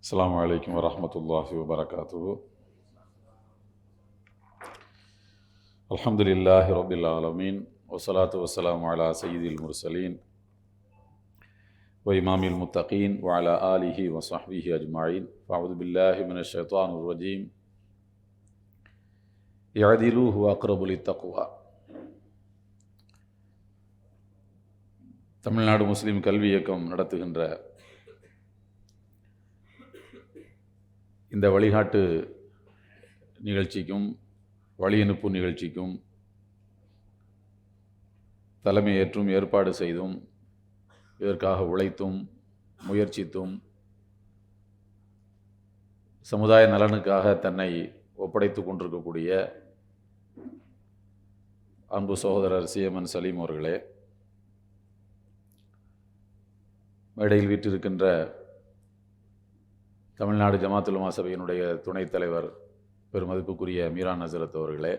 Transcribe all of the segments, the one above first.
அஸ்ஸலாமு அலைக்கும் வரஹ்மத்துல்லாஹி வபரகாத்துஹு. அல்ஹம்துலில்லாஹி ரப்பில் ஆலமீன் வஸ்ஸலாத்து வஸ்ஸலாமு அலா சய்யிதில் முர்சலீன் வ இமாமில் முத்தகீன் வ அலா ஆலிஹி வ ஸஹ்பிஹி அஜ்மஈன். ஃபஅஊது பில்லாஹி மினஷ் ஷைத்தானிர் ரஜீம். இஅதிலு ஹுவ அக்ரபு லித்தக்வா. தமிழ்நாடு முஸ்லிம் கல்வி இயக்கம் நடத்துகின்ற இந்த வழிகாட்டு நிகழ்ச்சிக்கும் வழியனுப்பு நிகழ்ச்சிக்கும் தலைமையேற்றும் ஏற்பாடு செய்தும் இதற்காக உழைத்தும் முயற்சித்தும் சமுதாய நலனுக்காக தன்னை ஒப்படைத்து கொண்டிருக்கக்கூடிய அன்பு சகோதரர் சிஎம்என் சலீம் அவர்களே, மேடையில் வீற்றிருக்கின்ற தமிழ்நாடு ஜமாத்துல் உலமா சபையினுடைய துணைத் தலைவர் பெருமதிப்புக்குரிய மீரான் ஹசரத் அவர்களே,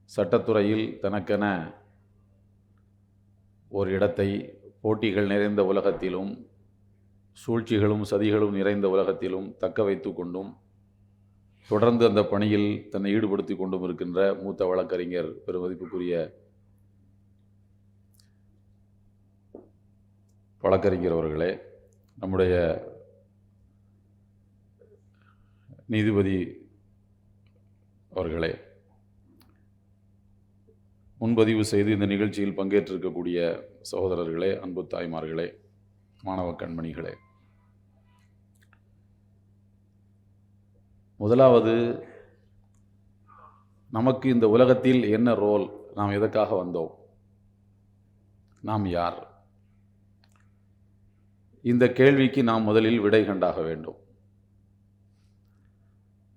சட்டத்துறையில் தனக்கென ஒரு இடத்தை போட்டிகள் நிறைந்த உலகத்திலும் சூழ்ச்சிகளும் சதிகளும் நிறைந்த உலகத்திலும் தக்க வைத்து கொண்டும் தொடர்ந்து அந்த பணியில் தன்னை ஈடுபடுத்தி கொண்டும் இருக்கின்ற மூத்த வழக்கறிஞர் பெருமதிப்புக்குரிய வழக்கறிஞர் அவர்களே, நம்முடைய நீதிபதி அவர்களே, முன்பதிவு செய்து இந்த நிகழ்ச்சியில் பங்கேற்றிருக்கக்கூடிய சகோதரர்களே, அன்பு தாய்மார்களே, மாணவ கண்மணிகளே, முதலாவது நமக்கு இந்த உலகத்தில் என்ன ரோல், நாம் எதற்காக வந்தோம், நாம் யார்? இந்த கேள்விக்கு நாம் முதலில் விடை கண்டாக வேண்டும்.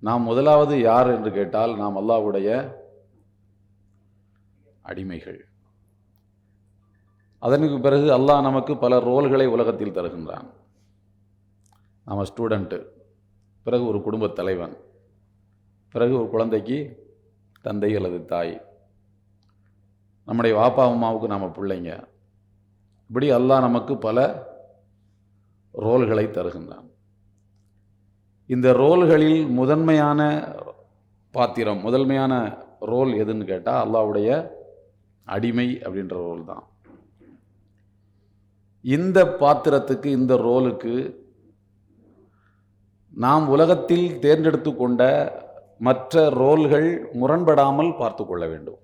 நாம் முதலாவது யார் என்று கேட்டால் நாம் அல்லாஹ்வுடைய அடிமைகள். அதற்கு பிறகு அல்லாஹ் நமக்கு பல ரோல்களை உலகத்தில் தருகின்றான். நாம் ஸ்டூடெண்ட்டு, பிறகு ஒரு குடும்பத் தலைவன், பிறகு ஒரு குழந்தைக்கு தந்தை அல்லது தாய், நம்முடைய வாப்பா அம்மாவுக்கு நாம் பிள்ளைங்க. இப்படி அல்லாஹ் நமக்கு பல ரோல்களை தருகின்றான். இந்த ரோல்களில் முதன்மையான பாத்திரம், முதன்மையான ரோல் எதுன்னு கேட்டால் அல்லாஹ்வுடைய அடிமை அப்படின்ற ரோல் தான். இந்த பாத்திரத்துக்கு, இந்த ரோலுக்கு நாம் உலகத்தில் தேர்ந்தெடுத்து கொண்ட மற்ற ரோல்கள் முரண்படாமல் பார்த்து கொள்ள வேண்டும்.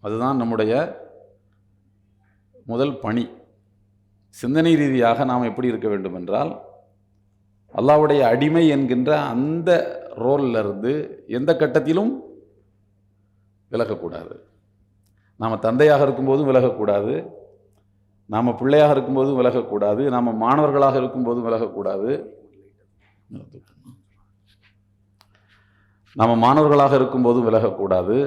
அதுதான் நம்முடைய முதல் பணி. சிந்தனை ரீதியாக நாம் எப்படி இருக்க வேண்டும் என்றால், அல்லாஹ்வுடைய அடிமை என்கின்ற அந்த ரோலிலிருந்து எந்த கட்டத்திலும் விலகக்கூடாது. நாம் தந்தையாக இருக்கும்போதும் விலகக்கூடாது, நாம் பிள்ளையாக இருக்கும்போதும் விலகக்கூடாது, நாம் மாணவர்களாக இருக்கும்போதும் விலகக்கூடாது, நாம் மாணவர்களாக இருக்கும்போதும் விலகக்கூடாது.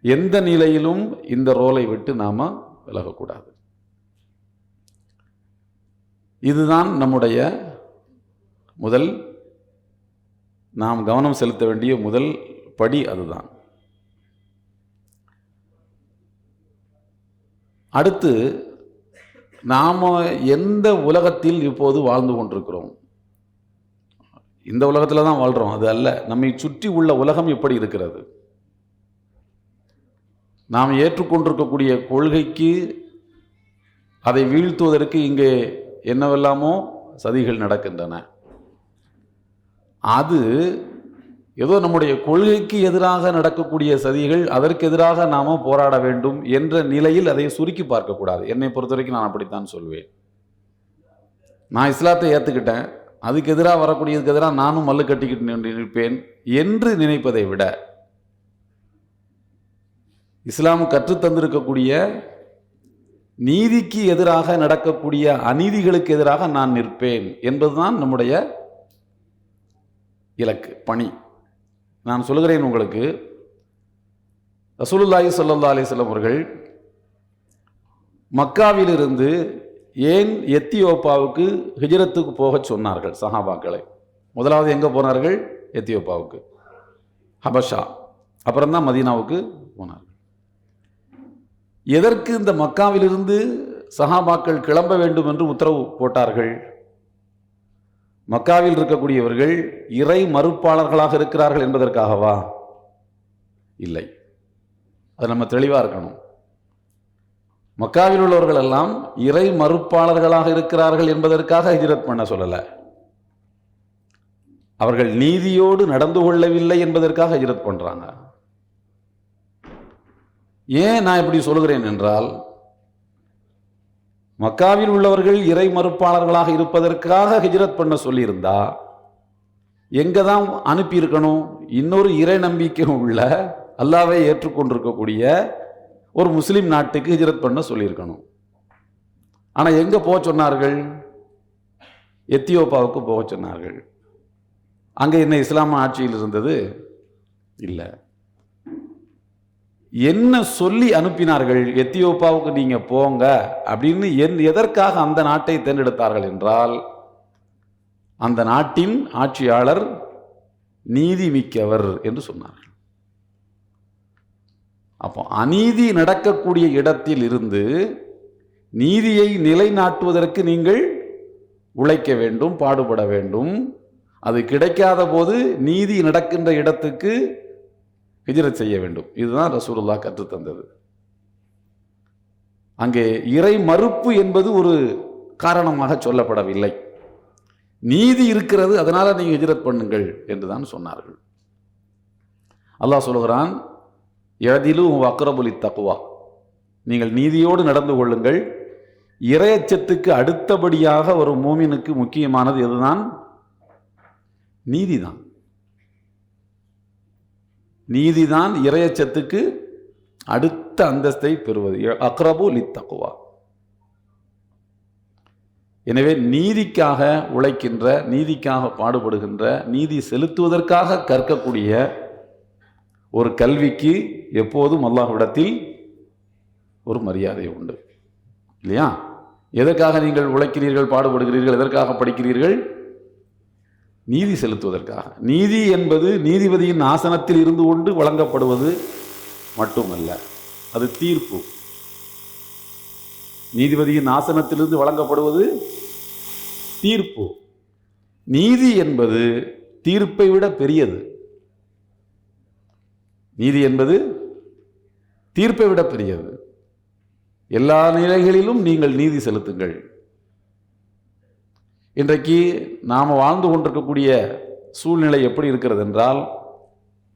எந்த நிலையிலும் இந்த ரோலை விட்டு நாம் விலகக்கூடாது. இதுதான் நம்முடைய முதல், நாம் கவனம் செலுத்த வேண்டிய முதல் படி. அதுதான். அடுத்து, நாம் எந்த உலகத்தில் இப்போது வாழ்ந்து கொண்டிருக்கிறோம்? இந்த உலகத்தில் தான் வாழ்கிறோம், அது அல்ல. நம்மை சுற்றி உள்ள உலகம் எப்படி இருக்கிறது? நாம் ஏற்றுக்கொண்டிருக்கக்கூடிய கொள்கைக்கு, அதை வீழ்த்துவதற்கு இங்கே என்னவெல்லாமோ சதிகள் நடக்கின்றன. அது ஏதோ நம்முடைய கொள்கைக்கு எதிராக நடக்கக்கூடிய சதிகள், அதற்கு எதிராக நாம் போராட வேண்டும் என்ற நிலையில் அதை சுருக்கி பார்க்கக்கூடாது. என்னை பொறுத்த வரைக்கும் நான் அப்படித்தான் சொல்வேன். நான் இஸ்லாத்தை ஏற்றுக்கிட்டேன், அதுக்கு எதிராக வரக்கூடியதுக்கு எதிராக நானும் மல்லு கட்டிக்கிட்டு நிற்பேன் என்று நினைப்பதை விட, இஸ்லாம் கற்றுத்தந்திருக்கக்கூடிய நீதிக்கு எதிராக நடக்கக்கூடிய அநீதிகளுக்கு எதிராக நான் நிற்பேன் என்பதுதான் நம்முடைய இலக்கு, பணி. நான் சொல்கிறேன் உங்களுக்கு, ரசூலுல்லாஹி ஸல்லல்லாஹு அலைஹி வஸல்லம் அவர்கள் மக்காவிலிருந்து ஏன் எத்தியோப்பாவுக்கு ஹிஜ்ரத்துக்கு போக சொன்னார்கள் சஹாபாக்களை? முதலாவது எங்கே போனார்கள்? எத்தியோப்பாவுக்கு, ஹபஷா. அப்புறம்தான் மதீனாவுக்கு போனார்கள். எதற்கு இந்த மக்காவிலிருந்து சஹாபாக்கள் கிளம்ப வேண்டும் என்று உத்தரவு போட்டார்கள்? மக்காவில் இருக்கக்கூடியவர்கள் இறை மறுப்பாளர்களாக இருக்கிறார்கள் என்பதற்காகவா? இல்லை. அது நம்ம தெளிவாக இருக்கணும். மக்காவில் உள்ளவர்கள் எல்லாம் இறை மறுப்பாளர்களாக இருக்கிறார்கள் என்பதற்காக ஹிஜ்ரத் பண்ண சொல்லலை. அவர்கள் நீதியோடு நடந்து கொள்ளவில்லை என்பதற்காக ஹிஜ்ரத் பண்றாங்க. ஏன் நான் இப்படி சொல்கிறேன் என்றால், மக்காவில் உள்ளவர்கள் இறை மறுப்பாளர்களாக இருப்பதற்காக ஹிஜ்ரத் பண்ண சொல்லியிருந்தா எங்க தான் அனுப்பி இருக்கணும்? இன்னொரு இறை நம்பிக்கை உள்ள அல்லாஹ்வை ஏற்றுக்கொண்டிருக்கக்கூடிய ஒரு முஸ்லிம் நாட்டுக்கு ஹிஜ்ரத் பண்ண சொல்லியிருக்கணும். ஆனா எங்க போக சொன்னார்கள்? எத்தியோப்பாவுக்கு போக சொன்னார்கள். அங்க என்ன இஸ்லாம ஆட்சியில் இருந்தது? இல்லை. என்ன சொல்லி அனுப்பினார்கள்? எத்தியோப்பாவுக்கு நீங்க போங்க அப்படின்னு. எதற்காக அந்த நாட்டை தேர்ந்தெடுத்தார்கள் என்றால், அந்த நாட்டின் ஆட்சியாளர் நீதி மிக்கவர் என்று சொன்னார்கள். அப்போ அநீதி நடக்கக்கூடிய இடத்தில் இருந்து நீதியை நிலைநாட்டுவதற்கு நீங்கள் உழைக்க வேண்டும், பாடுபட வேண்டும். அது கிடைக்காத போது நீதி நடக்கின்ற இடத்துக்கு ஹிஜ்ரத் செய்ய வேண்டும். இதுதான் ரசூலுல்லாஹ் கற்றுத்தந்தது. அங்கே இறை மறுப்பு என்பது ஒரு காரணமாக சொல்லப்படவில்லை. நீதி இருக்கிறது, அதனால நீங்க ஹிஜ்ரத் பண்ணுங்கள் என்றுதான் சொன்னார்கள். அல்லாஹ் சொல்கிறான், யதிலு அக்ரபு லித்தக்வா, நீங்கள் நீதியோடு நடந்து கொள்ளுங்கள். இறையச்சத்துக்கு அடுத்தபடியாக ஒரு மூமினுக்கு முக்கியமானது எதுதான்? நீதிதான். நீதிதான் இறையச்சத்துக்கு அடுத்த அந்தஸ்தை பெறுவது. அக்ரபு லித்தக்வா. எனவே நீதிக்காக உழைக்கின்ற, நீதிக்காக பாடுபடுகின்ற, நீதி செலுத்துவதற்காக கற்கக்கூடிய ஒரு கல்விக்கு எப்போதும் அல்லாஹ்விடத்தில் ஒரு மரியாதை உண்டு, இல்லையா? எதற்காக நீங்கள் உழைக்கிறீர்கள், பாடுபடுகிறீர்கள்? எதற்காக படிக்கிறீர்கள்? நீதி செலுத்துவதற்காக. நீதி என்பது நீதிபதியின் ஆசனத்தில் இருந்து கொண்டு வழங்கப்படுவது மட்டுமல்ல, அது தீர்ப்பு. நீதிபதியின் ஆசனத்திலிருந்து வழங்கப்படுவது தீர்ப்பு. நீதி என்பது தீர்ப்பை விட பெரியது. நீதி என்பது தீர்ப்பை விட பெரியது. எல்லா நிலைகளிலும் நீங்கள் நீதி செலுத்துங்கள். இன்றைக்கு நாம் வாழ்ந்து கொண்டிருக்கக்கூடிய சூழ்நிலை எப்படி இருக்கிறது என்றால்,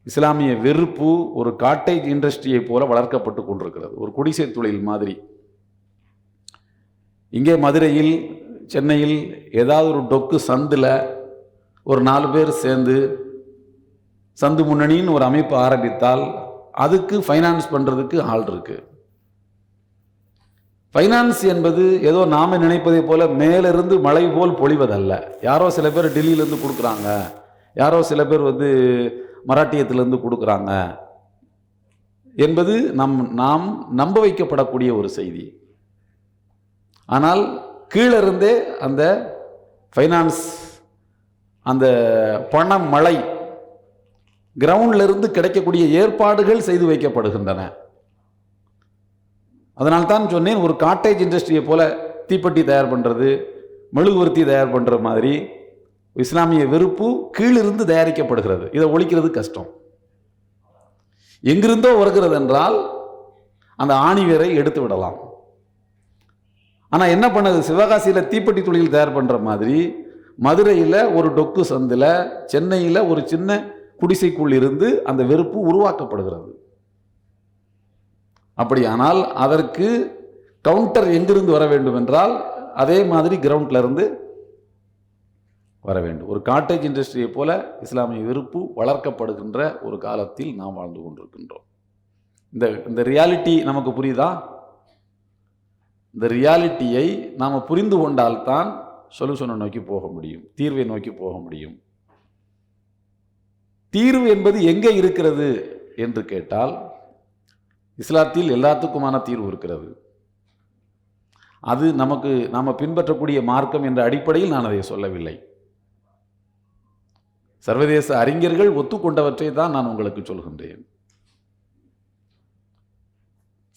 இஸ்லாமிய வெறுப்பு ஒரு காட்டேஜ் இண்டஸ்ட்ரியை போல வளர்க்கப்பட்டு கொண்டிருக்கிறது. ஒரு குடிசை தொழில் மாதிரி. இங்கே மதுரையில், சென்னையில் ஏதாவது ஒரு டொக்கு சந்தில் ஒரு 4 பேர் சேர்ந்து சந்து முன்னணின்னு ஒரு அமைப்பு ஆரம்பித்தால் அதுக்கு ஃபைனான்ஸ் பண்ணுறதுக்கு ஆள் இருக்கு. ஃபைனான்ஸ் என்பது ஏதோ நாம நினைப்பதை போல மேலிருந்து மழை போல் பொழிவதல்ல. யாரோ சில பேர் டெல்லியிலேருந்து கொடுக்குறாங்க, யாரோ சில பேர் மராட்டியத்திலேருந்து கொடுக்குறாங்க என்பது நாம் நம்ப வைக்கப்படக்கூடிய ஒரு செய்தி. ஆனால் கீழிருந்தே அந்த ஃபைனான்ஸ், அந்த பண மழை கிரவுண்ட்ல இருந்து கிடைக்கக்கூடிய ஏற்பாடுகள் செய்து வைக்கப்படுகின்றன. அதனால்தான் சொன்னேன், ஒரு காட்டேஜ் இண்டஸ்ட்ரியை போல தீப்பெட்டி தயார் பண்ணுறது, மெழுகுவர்த்தி தயார் பண்ணுற மாதிரி இஸ்லாமிய வெறுப்பு கீழிருந்து தயாரிக்கப்படுகிறது. இதை ஒழிக்கிறது கஷ்டம். எங்கிருந்தோ வருகிறது என்றால் அந்த ஆணிவேரை எடுத்து விடலாம். ஆனால் என்ன பண்ணது? சிவகாசியில் தீப்பெட்டி தொழில் தயார் பண்ணுற மாதிரி மதுரையில் ஒரு டொக்கு சந்தில், சென்னையில் ஒரு சின்ன குடிசைக்குள் இருந்து அந்த வெறுப்பு உருவாக்கப்படுகிறது. அப்படியானால் அதற்கு கவுண்டர் எங்கிருந்து வர வேண்டும் என்றால் அதே மாதிரி கிரவுண்ட்ல இருந்து வர வேண்டும். ஒரு காட்டேஜ் இண்டஸ்ட்ரியை போல இஸ்லாமிய வெறுப்பு வளர்க்கப்படுகின்ற ஒரு காலத்தில் நாம் வாழ்ந்து கொண்டிருக்கின்றோம். இந்த ரியாலிட்டி நமக்கு புரியுதா? இந்த ரியாலிட்டியை நாம் புரிந்து கொண்டால்தான் சொல்யூஷனை நோக்கி போக முடியும், தீர்வை நோக்கி போக முடியும். தீர்வு என்பது எங்கே இருக்கிறது என்று கேட்டால், இஸ்லாத்தில் எல்லாத்துக்குமான தீர்வு இருக்கிறது. அது நாம் பின்பற்றக்கூடிய மார்க்கம் என்ற அடிப்படையில் நான் அதை சொல்லவில்லை. சர்வதேச அறிஞர்கள் ஒத்துக்கொண்டவற்றை தான் நான் உங்களுக்கு சொல்கின்றேன்.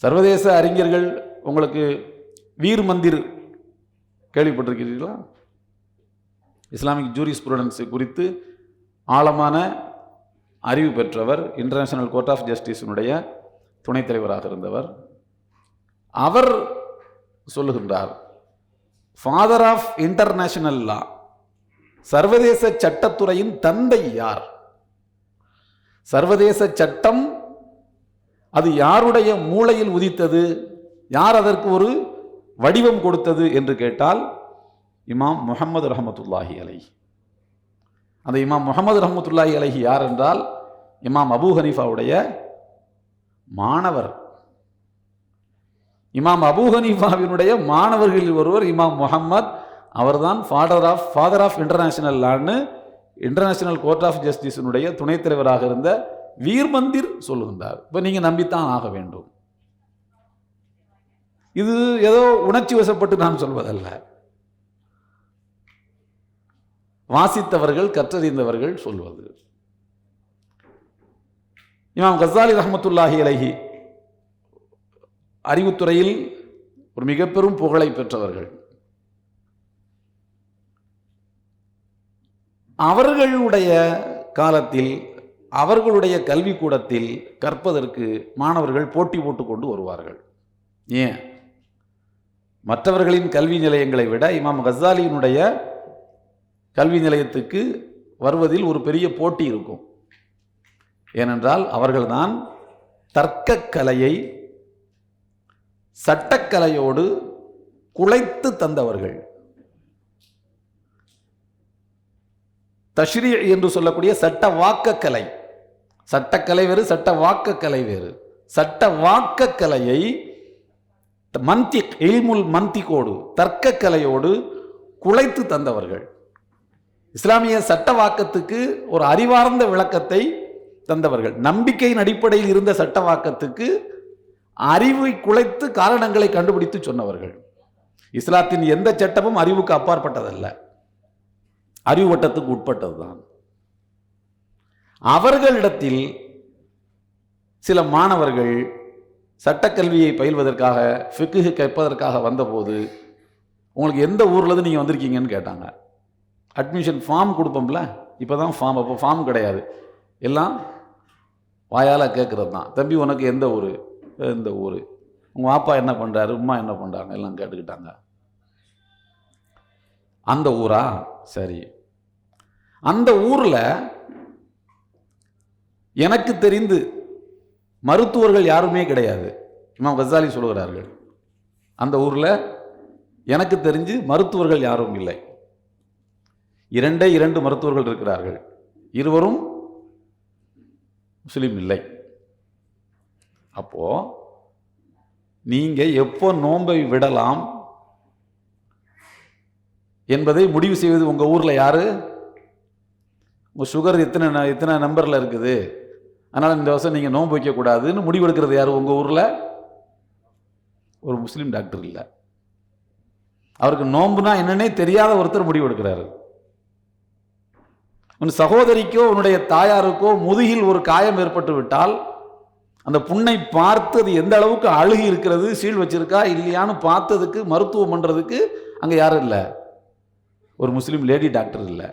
சர்வதேச அறிஞர்கள் உங்களுக்கு வீர் மந்திர் கேள்விப்பட்டிருக்கிறீர்களா? இஸ்லாமிக் ஜூரிஸ்ப்ரூடன்ஸ் குறித்து ஆழமான அறிவு பெற்றவர், இன்டர்நேஷனல் கோர்ட் ஆஃப் ஜஸ்டிஸினுடைய துணைத் தலைவராக இருந்தவர். அவர் சொல்லுகின்றார், ஃபாதர் ஆஃப் இன்டர்நேஷனல் லா, சர்வதேச சட்டத்துறையின் தந்தை யார்? சர்வதேச சட்டம் அது யாருடைய மூளையில் உதித்தது, யார் அதற்கு ஒரு வடிவம் கொடுத்தது என்று கேட்டால் இமாம் முஹம்மது ரஹமத்துல்லாஹி அலைஹி. அந்த இமாம் முஹம்மது ரஹமத்துல்லாஹி அலைஹி யார் என்றால் இமாம் அபூ ஹனீஃபாவுடைய மாணவர். இமாம் அபூ ஹனீஃபாவினுடைய மாணவர்களில் ஒருவர் இமாம் முஹம்மத். அவர்தான் ஃபாதர் ஆஃப் இன்டர்நேஷனல் லான்னு இன்டர்நேஷனல் கோர்ட் ஆஃப் ஜஸ்டிஸினுடைய துணைத் தலைவராக இருந்த வீர் மந்திர் சொல்லுகின்றார். இப்போ நீங்கள் நம்பித்தான் ஆக வேண்டும். இது ஏதோ உணர்ச்சி வசப்பட்டு நான் சொல்வதல்ல. வாசித்தவர்கள், கற்றறிந்தவர்கள் சொல்வது. இமாம் கஸாலி ரஹ்மத்துல்லாஹி அலைஹி அறிவுத்துறையில் ஒரு மிக பெரும் புகழை பெற்றவர்கள். அவர்களுடைய காலத்தில் அவர்களுடைய கல்விக்கூடத்தில் கற்பதற்கு மாணவர்கள் போட்டி போட்டுக் கொண்டு வருவார்கள். ஏன்? மற்றவர்களின் கல்வி நிலையங்களை விட இமாம் கஸாலியினுடைய கல்வி நிலையத்துக்கு வருவதில் ஒரு பெரிய போட்டி இருக்கும். ஏனென்றால் அவர்கள்தான் தர்க்கக்கலையை சட்டக்கலையோடு குழைத்து தந்தவர்கள். தஷ்ரீ என்று சொல்லக்கூடிய சட்ட வாக்கக்கலை, சட்டக்கலை வேறு, சட்ட வாக்கக்கலை வேறு. சட்ட வாக்கக்கலையை மந்திக், இல்முல் மந்திக்கோடு, தர்க்கக்கலையோடு குழைத்து தந்தவர்கள். இஸ்லாமிய சட்ட வாக்கத்துக்கு ஒரு அறிவார்ந்த விளக்கத்தை தந்தவர்கள். நம்பிக்கையின் அடிப்படையில் இருந்த சட்ட வாக்கத்துக்கு அறிவை குலைத்து காரணங்களை கண்டுபிடித்து சொன்னவர்கள். இஸ்லாத்தின் எந்த சட்டமும் அறிவுக்கு அப்பாற்பட்டதல்ல, அறிவு வட்டத்துக்கு உட்பட்டதுதான். அவர்களிடத்தில் சில மாணவர்கள் சட்டக்கல்வியை பயில்வதற்காக, ஃபிக்ஹ் கேட்பதற்காக வந்தபோது, உங்களுக்கு எந்த ஊர்லேருந்து நீங்கள் வந்திருக்கீங்கன்னு கேட்டாங்க. அட்மிஷன் ஃபார்ம் கொடுப்போம்ல, இப்போ தான் ஃபார்ம், அப்போ ஃபார்ம் கிடையாது, எல்லாம் வாயால் கேட்குறது தான். தம்பி உனக்கு எந்த ஊர்? இந்த ஊர். உங்கள் அப்பா என்ன பண்ணுறாரு, உம்மா என்ன பண்ணுறாங்க, எல்லாம் கேட்டுக்கிட்டாங்க. அந்த ஊரா? சரி. அந்த ஊரில் எனக்கு தெரிந்து மருத்துவர்கள் யாருமே கிடையாது. இமாம் கஸாலி சொல்கிறார்கள், அந்த ஊரில் எனக்கு தெரிஞ்சு மருத்துவர்கள் யாரும் இல்லை. 2 மருத்துவர்கள் இருக்கிறார்கள், இருவரும் முஸ்லீம் இல்லை. அப்போ நீங்க எப்போ நோன்பை விடலாம் என்பதை முடிவு செய்வது உங்க ஊர்ல யாரு? உங்க சுகர் எத்தனை நம்பர்ல இருக்குது, அதனால இந்த வருஷம் நீங்க நோன்பு வைக்க கூடாதுன்னு முடிவெடுக்கிறது யாரு உங்க ஊர்ல? ஒரு முஸ்லீம் டாக்டர் இல்லை. அவருக்கு நோன்புனா என்னன்னே தெரியாத ஒருத்தர் முடிவெடுக்கிறாரு. உன் சகோதரிக்கோ உன்னுடைய தாயாருக்கோ முதுகில் ஒரு காயம் ஏற்பட்டு விட்டால் அந்த புண்ணை பார்த்து அது எந்த அளவுக்கு அழுகி இருக்கிறது, சீல் வச்சிருக்கா இல்லையான்னு பார்த்ததுக்கு மருத்துவம் பண்றதுக்கு அங்க யாரும் இல்லை, ஒரு முஸ்லீம் லேடி டாக்டர் இல்லை.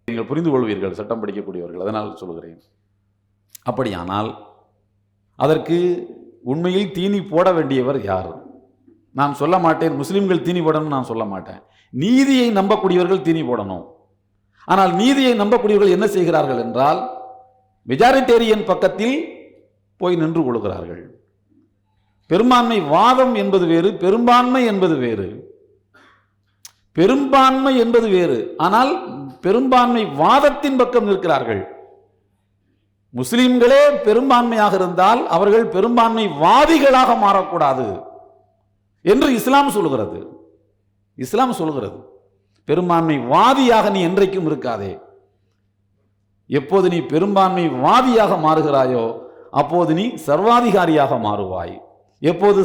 நீங்கள் புரிந்து கொள்வீர்கள், சட்டம் படிக்கக்கூடியவர்கள், அதனால் சொல்கிறேன். அப்படியானால் அதற்கு உண்மையில் தீனி போட வேண்டியவர் யார்? நான் சொல்ல மாட்டேன் முஸ்லிம்கள் தீனி போடணும், நான் சொல்ல மாட்டேன். நீதியை நம்பக்கூடியவர்கள் தீனி போடணும். ஆனால் நீதியை நம்பக்கூடியவர்கள் என்ன செய்கிறார்கள் என்றால் மெஜாரிட்டேரியன் பக்கத்தில் போய் நின்று கொள்கிறார்கள். பெரும்பான்மை வாதம் என்பது வேறு, பெரும்பான்மை என்பது வேறு. பெரும்பான்மை என்பது வேறு, ஆனால் பெரும்பான்மை வாதத்தின் பக்கம் நிற்கிறார்கள். முஸ்லிம்களே பெரும்பான்மையாக இருந்தால் அவர்கள் பெரும்பான்மை வாதிகளாக மாறக்கூடாது என்று இஸ்லாம் சொல்கிறது. இஸ்லாம் சொல்கிறது, பெரும்பான்மை வாதியாக நீ என்றைக்கும் இருக்காதே. எப்போது நீ பெரும்பான்மை வாதியாக மாறுகிறாயோ அப்போது நீ சர்வாதிகாரியாக மாறுவாய். எப்போது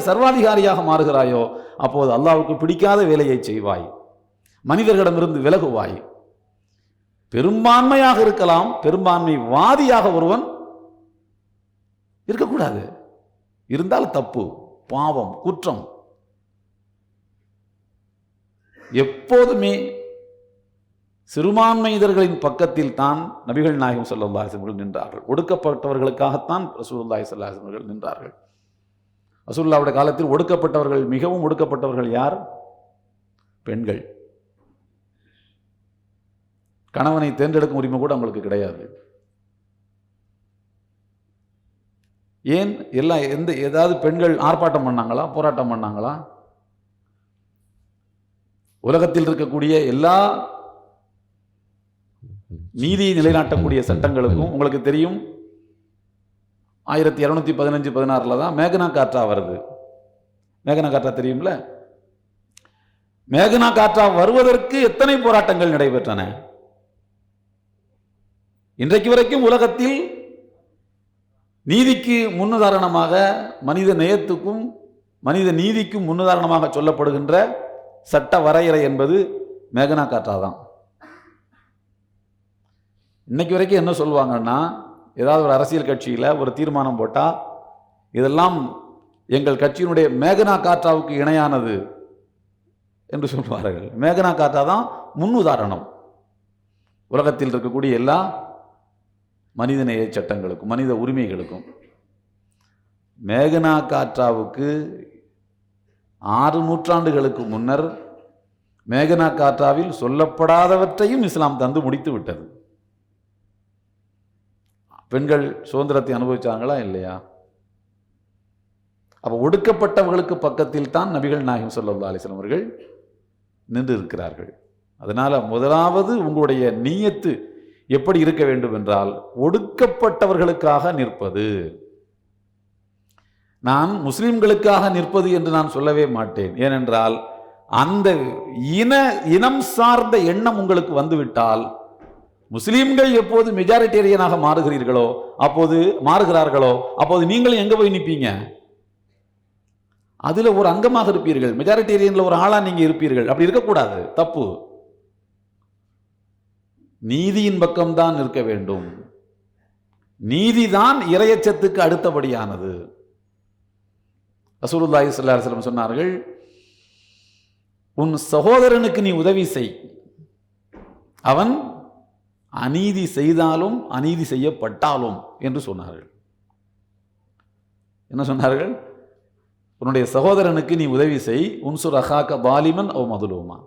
சர்வாதிகாரியாக மாறுகிறாயோ அப்போது அல்லாஹ்வுக்கு பிடிக்காத வேலையை செய்வாய், மனிதர்களிடமிருந்து விலகுவாய். பெரும்பான்மையாக இருக்கலாம், பெரும்பான்மை வாதியாக ஒருவன் இருக்கக்கூடாது. இருந்தால் தப்பு, பாவம், குற்றம். எப்போதுமே சிறுபான்மையினர்களின் பக்கத்தில் தான் நபிகள் நாயகம் ஸல்லல்லாஹு அலைஹி வஸல்லம் நின்றார்கள். ஒடுக்கப்பட்டவர்களுக்காகத்தான் ரசூலுல்லாஹி ஸல்லல்லாஹு அலைஹி வஸல்லம் நின்றார்கள். ரசூலுல்லாஹ்வுடைய காலத்தில் ஒடுக்கப்பட்டவர்கள், மிகவும் ஒடுக்கப்பட்டவர்கள் யார்? பெண்கள். கணவனை தேர்ந்தெடுக்கும் உரிமை கூட அவங்களுக்கு கிடையாது. ஏன்? ஏதாவது பெண்கள் ஆர்ப்பாட்டம் பண்ணாங்களா? போராட்டம் பண்ணாங்களா? உலகத்தில் இருக்கக்கூடிய எல்லா நீதியை நிலைநாட்டக்கூடிய சட்டங்களுக்கும் உங்களுக்கு தெரியும் 1215-16 தான் மேகனா கார்ட்டா வருது. மேகனா கார்ட்டா தெரியும்ல? மேகனா கார்ட்டா வருவதற்கு எத்தனை போராட்டங்கள் நடைபெற்றன. இன்றைக்கு வரைக்கும் உலகத்தில் நீதிக்கு முன்னுதாரணமாக, மனித நேயத்துக்கும் மனித நீதிக்கும் முன்னுதாரணமாக சொல்லப்படுகின்ற சட்ட வரையறை என்பது மேகனா கார்ட்டா தான். இன்னைக்கு வரைக்கும் என்ன சொல்லுவாங்கன்னா, ஏதாவது ஒரு அரசியல் கட்சியில் ஒரு தீர்மானம் போட்டால் இதெல்லாம் எங்கள் கட்சியினுடைய மேகனா கார்ட்டாவுக்கு இணையானது என்று சொல்வார்கள். மேகனா கார்ட்டா தான் முன்னுதாரணம் உலகத்தில் இருக்கக்கூடிய எல்லா மனிதநேய சட்டங்களுக்கும் மனித உரிமைகளுக்கும். மேகனா கார்ட்டாவுக்கு 6 நூற்றாண்டுகளுக்கு முன்னர் மேகனா கார்ட்டாவில் சொல்லப்படாதவற்றையும் இஸ்லாம் தந்து முடித்து விட்டது. பெண்கள் சுதந்திரத்தை அனுபவிச்சாங்களா இல்லையா? அப்போ ஒடுக்கப்பட்டவர்களுக்கு பக்கத்தில் தான் நபிகள் நாயகம் ஸல்லல்லாஹு அலைஹி வஸல்லம் அவர்கள் நின்று இருக்கிறார்கள். அதனால முதலாவது உங்களுடைய நியத்து எப்படி இருக்க வேண்டும் என்றால், ஒடுக்கப்பட்டவர்களுக்காக நிற்பது. நான் முஸ்லிம்களுக்காக நிற்பது என்று நான் சொல்லவே மாட்டேன். ஏனென்றால் அந்த இனம் சார்ந்த எண்ணம் உங்களுக்கு வந்துவிட்டால், முஸ்லிம்கள் எப்போது மெஜாரிட்டேரியனாக மாறுகிறார்களோ அப்போது நீங்களும் எங்க போய் நிற்பீங்க? அதுல ஒரு அங்கமாக இருப்பீர்கள். மெஜாரிட்டேரியன்ல ஒரு ஆளா நீங்க இருப்பீர்கள். அப்படி இருக்கக்கூடாது, தப்பு. நீதியின் பக்கம்தான் நிற்க வேண்டும். நீதிதான் இறையச்சத்துக்கு அடுத்தபடியானது. ரசூலுல்லாஹி ஸல்லல்லாஹு அலைஹி வஸல்லம் சொன்னார்கள், உன் சகோதரனுக்கு நீ உதவி செய், அவன் அநீதி செய்தாலும் அநீதி செய்யப்பட்டாலும் என்று சொன்னார்கள். என்ன சொன்னார்கள்? உன்னுடைய சகோதரனுக்கு நீ உதவி செய், உன்சுர் அஹாக பாலிமன் ஓ மதுலூமா.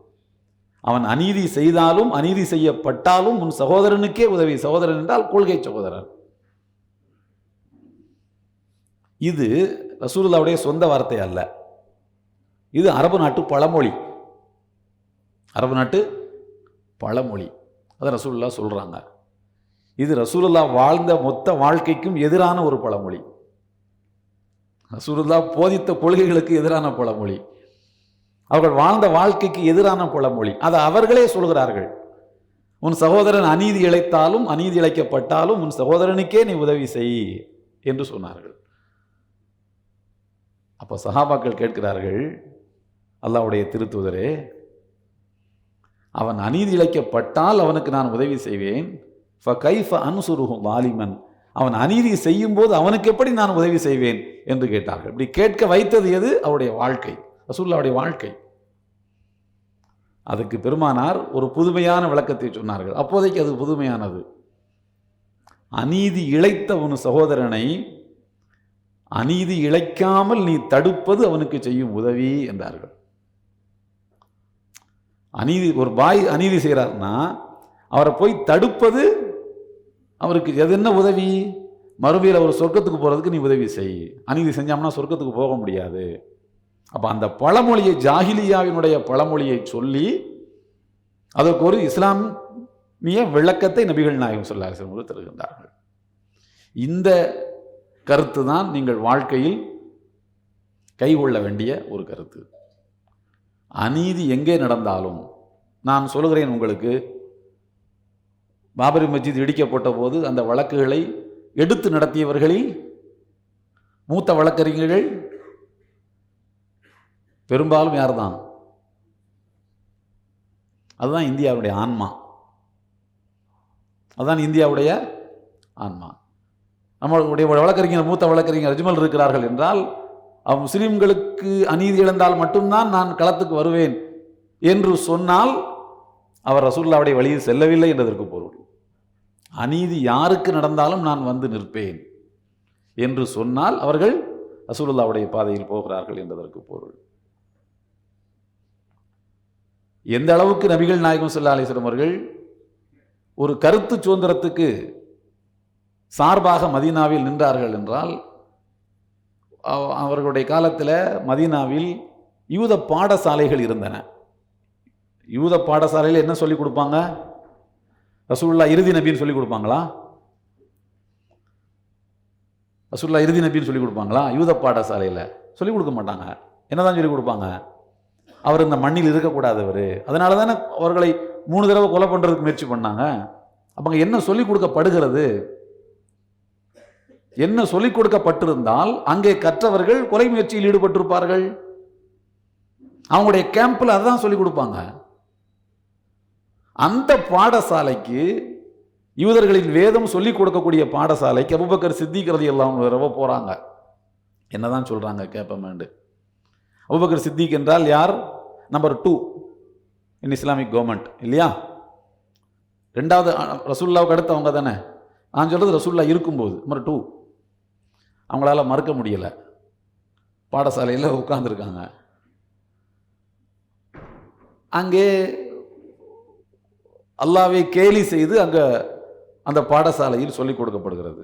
அவன் அநீதி செய்தாலும் அநீதி செய்யப்பட்டாலும் உன் சகோதரனுக்கே உதவி. சகோதரன் என்றால் கொள்கை சகோதரன். இது ரசூலுல்லாஹ்வுடைய சொந்த வார்த்தை அல்ல. இது அரபு நாட்டு பழமொழி. அரபு நாட்டு பழமொழி. அதை ரசூலுல்லாஹ் சொல்றாங்க. இது ரசூலுல்லாஹ் வாழ்ந்த மொத்த வாழ்க்கைக்கும் எதிரான ஒரு பழமொழி. ரசூலுல்லாஹ் போதித்த கொள்கைகளுக்கு எதிரான பழமொழி. அவர்கள் வாழ்ந்த வாழ்க்கைக்கு எதிரான பழமொழி. அதை அவர்களே சொல்கிறார்கள். உன் சகோதரன் அநீதி இழைத்தாலும் அநீதி இழைக்கப்பட்டாலும் உன் சகோதரனுக்கே நீ உதவி செய் என்று சொன்னார்கள். அப்போ சஹாபாக்கள் கேட்கிறார்கள், அல்லாஹ்வுடைய திருத்தூதரே, அவன் அநீதி இழைக்கப்பட்டால் அவனுக்கு நான் உதவி செய்வேன், ஃபகைஃப அன்சுருஹு வாலிமன், அவன் அநீதி செய்யும் போது அவனுக்கு எப்படி நான் உதவி செய்வேன் என்று கேட்டார்கள். இப்படி கேட்க வைத்தது எது? அவருடைய வாழ்க்கை, ரசூலுல்லாஹ்வுடைய வாழ்க்கை. அதுக்கு பெருமானார் ஒரு புதுமையான விளக்கத்தை சொன்னார்கள். அப்போதைக்கு அது புதுமையானது. அநீதி இழைத்த உன் சகோதரனை அநீதி இழைக்காமல் நீ தடுப்பது அவனுக்கு செய்யும் உதவி என்றார்கள். ஒரு பாய் அநீதி செய்கிறார்னா அவரை போய் தடுப்பது அவருக்கு எது என்ன உதவி? மறுமையில் அவர் சொர்க்கத்துக்கு போகிறதுக்கு நீ உதவி செய். அநீதி செஞ்சோம்னா சொர்க்கத்துக்கு போக முடியாது. அப்போ அந்த பழமொழியை, ஜாஹிலியாவினுடைய பழமொழியை சொல்லி அதற்கு ஒரு இஸ்லாமிய விளக்கத்தை நபிகள் நாயகம் ஸல்லல்லாஹு அலைஹி வஸல்லம் தருகின்றார்கள். இந்த கருத்து தான் நீங்கள் வாழ்க்கையில் கைகொள்ள வேண்டிய ஒரு கருத்து. அநீதி எங்கே நடந்தாலும், நான் சொல்கிறேன் உங்களுக்கு, பாபரி மஸ்ஜித் இடிக்கப்பட்ட போது அந்த வழக்குகளை எடுத்து நடத்தியவர்களில் மூத்த வழக்கறிஞர்கள் பெரும்பாலும் யார் தான்? அதுதான் இந்தியாவுடைய ஆன்மா. அதுதான் இந்தியாவுடைய ஆன்மா. நம்மளுடைய வழக்கறிஞர், மூத்த வழக்கறிஞர் அஜ்மல் இருக்கிறார்கள் என்றால், முஸ்லிம்களுக்கு அநீதி இழந்தால் மட்டும்தான் நான் களத்துக்கு வருவேன் என்று சொன்னால் அவர் ரசூலுல்லாஹ்வுடைய வழியில் செல்லவில்லை என்பதற்கு பொருள். அநீதி யாருக்கு நடந்தாலும் நான் வந்து நிற்பேன் என்று சொன்னால் அவர்கள் ரசூலுல்லாஹ்வுடைய பாதையில் போகிறார்கள் என்பதற்கு பொருள். எந்த அளவுக்கு நபிகள் நாயகம் ஸல்லல்லாஹு அலைஹி வஸல்லம் அவர்கள் ஒரு கருத்து சுதந்திரத்துக்கு சார்பாக மதீனாவில் நின்றார்கள் என்றால், அவர்களுடைய காலத்தில் மதீனாவில் யூத பாடசாலைகள் இருந்தன. யூத பாடசாலையில் என்ன சொல்லிக் கொடுப்பாங்க? ரசூலுல்லாஹ் இறுதி நபின்னு சொல்லிக் கொடுப்பாங்களா? ரசூலுல்லாஹ் இறுதி நபின்னு சொல்லிக் கொடுப்பாங்களா? யூத பாடசாலையில் சொல்லிக் கொடுக்க மாட்டாங்க. என்னதான் சொல்லிக் கொடுப்பாங்க? அவர் இந்த மண்ணில் இருக்கக்கூடாதவர், அதனால தானே அவர்களை 3 தடவை கொலை பண்ணுறதுக்கு முயற்சி பண்ணாங்க. அப்போ என்ன சொல்லிக் கொடுக்கப்படுகிறது? என்ன சொல்லிக் கொடுக்கப்பட்டிருந்தால் அங்கே கற்றவர்கள் கொலை முயற்சியில் ஈடுபட்டிருப்பார்கள். அவங்களுடைய கேம்பில் அதுதான் சொல்லிக் கொடுப்பாங்க. அந்த பாடசாலைக்கு, யூதர்களின் வேதம் சொல்லிக் கொடுக்கக்கூடிய பாடசாலைக்கு அபூபக்கர் சித்திக் ரலியல்லாஹு அன்ஹு போறாங்க. என்னதான் சொல்றாங்க கேட்பமேண்டு. அபூபக்கர் சித்திக் என்றால் யார்? நம்பர் 2 இன் இஸ்லாமிக் கவர்மெண்ட் இல்லையா? 2வது ரசூலுல்லாஹ்வுக்கு அடுத்து அவங்க தானே. நான் சொல்றது ரசூலுல்லாஹ் இருக்கும்போது நம்பர் 2. அவங்களால மறுக்க முடியலை. பாடசாலையில் உட்கார்ந்துருக்காங்க. அங்கே அல்லாஹ்வை கேலி செய்து அங்கே அந்த பாடசாலையில் சொல்லிக் கொடுக்கப்படுகிறது.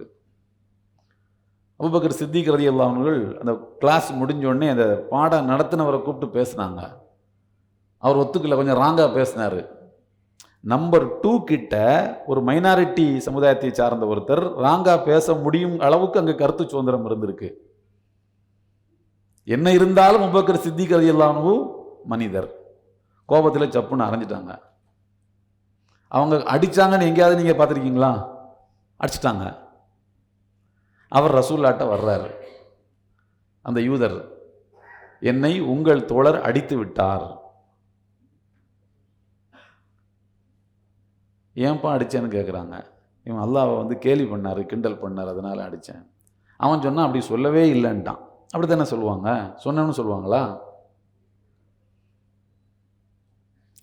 அபூபக்கர் சித்திக் ரலியல்லாஹு அன்ஹு அந்த கிளாஸ் முடிஞ்சோடனே அந்த பாடம் நடத்தினவரை கூப்பிட்டு பேசினாங்க. அவர் ஒத்துக்கல, கொஞ்சம் ராங்காக பேசினார். நம்பர் 2 கிட்ட ஒரு மைனாரிட்டி சமுதாயத்தை சார்ந்த ஒருத்தர் ராங்கா பேச முடியும் அளவுக்கு அங்கே கருத்து சுதந்திரம் இருந்திருக்கு. என்ன இருந்தாலும் அபூபக்கர் சித்திக் ரலியல்லாஹு அன்ஹு மனிதர், கோபத்தில் சப்புன்னு அரைஞ்சிட்டாங்க. அவங்க அடிச்சாங்கன்னு எங்கேயாவது நீங்கள் பார்த்துருக்கீங்களா? அடிச்சிட்டாங்க. அவர் ரசூலுல்லாஹ்ட்ட வர்றாரு. அந்த யூதர், என்னை உங்கள் தோழர் அடித்து விட்டார். ஏன்பா அடித்தேன்னு கேட்குறாங்க. இவன் அல்லாஹ்வை வந்து கேலி பண்ணார், கிண்டல் பண்ணார், அதனால் அடித்தேன். அவன் சொன்னான் அப்படி சொல்லவே இல்லைன்ட்டான். அப்படி தானே சொல்லுவாங்க? சொன்னேன்னு சொல்லுவாங்களா?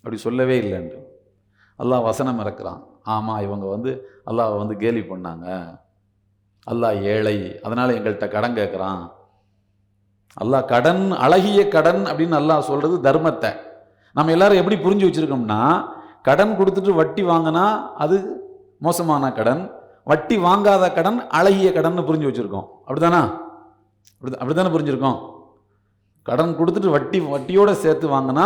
அப்படி சொல்லவே இல்லைன்ட்டு அல்லாஹ் வசனம் இறக்குறான். ஆமாம், இவங்க வந்து அல்லாஹ்வை வந்து கேலி பண்ணாங்க, அல்லாஹ் ஏழை, அதனால் எங்கள்கிட்ட கடன் கேட்குறான். அல்லாஹ் கடன், அழகிய கடன் அப்படின்னு அல்லாஹ் சொல்கிறது தர்மத்தை. நம்ம எல்லாரும் எப்படி புரிஞ்சு வச்சுருக்கோம்னா, கடன் கொடுத்துட்டு வட்டி வாங்கினா அது மோசமான கடன், வட்டி வாங்காத கடன் அழகிய கடன் புரிஞ்சு வச்சுருக்கோம். அப்படிதானா? அப்படித்தானே புரிஞ்சுருக்கோம். கடன் கொடுத்துட்டு வட்டியோடு சேர்த்து வாங்கினா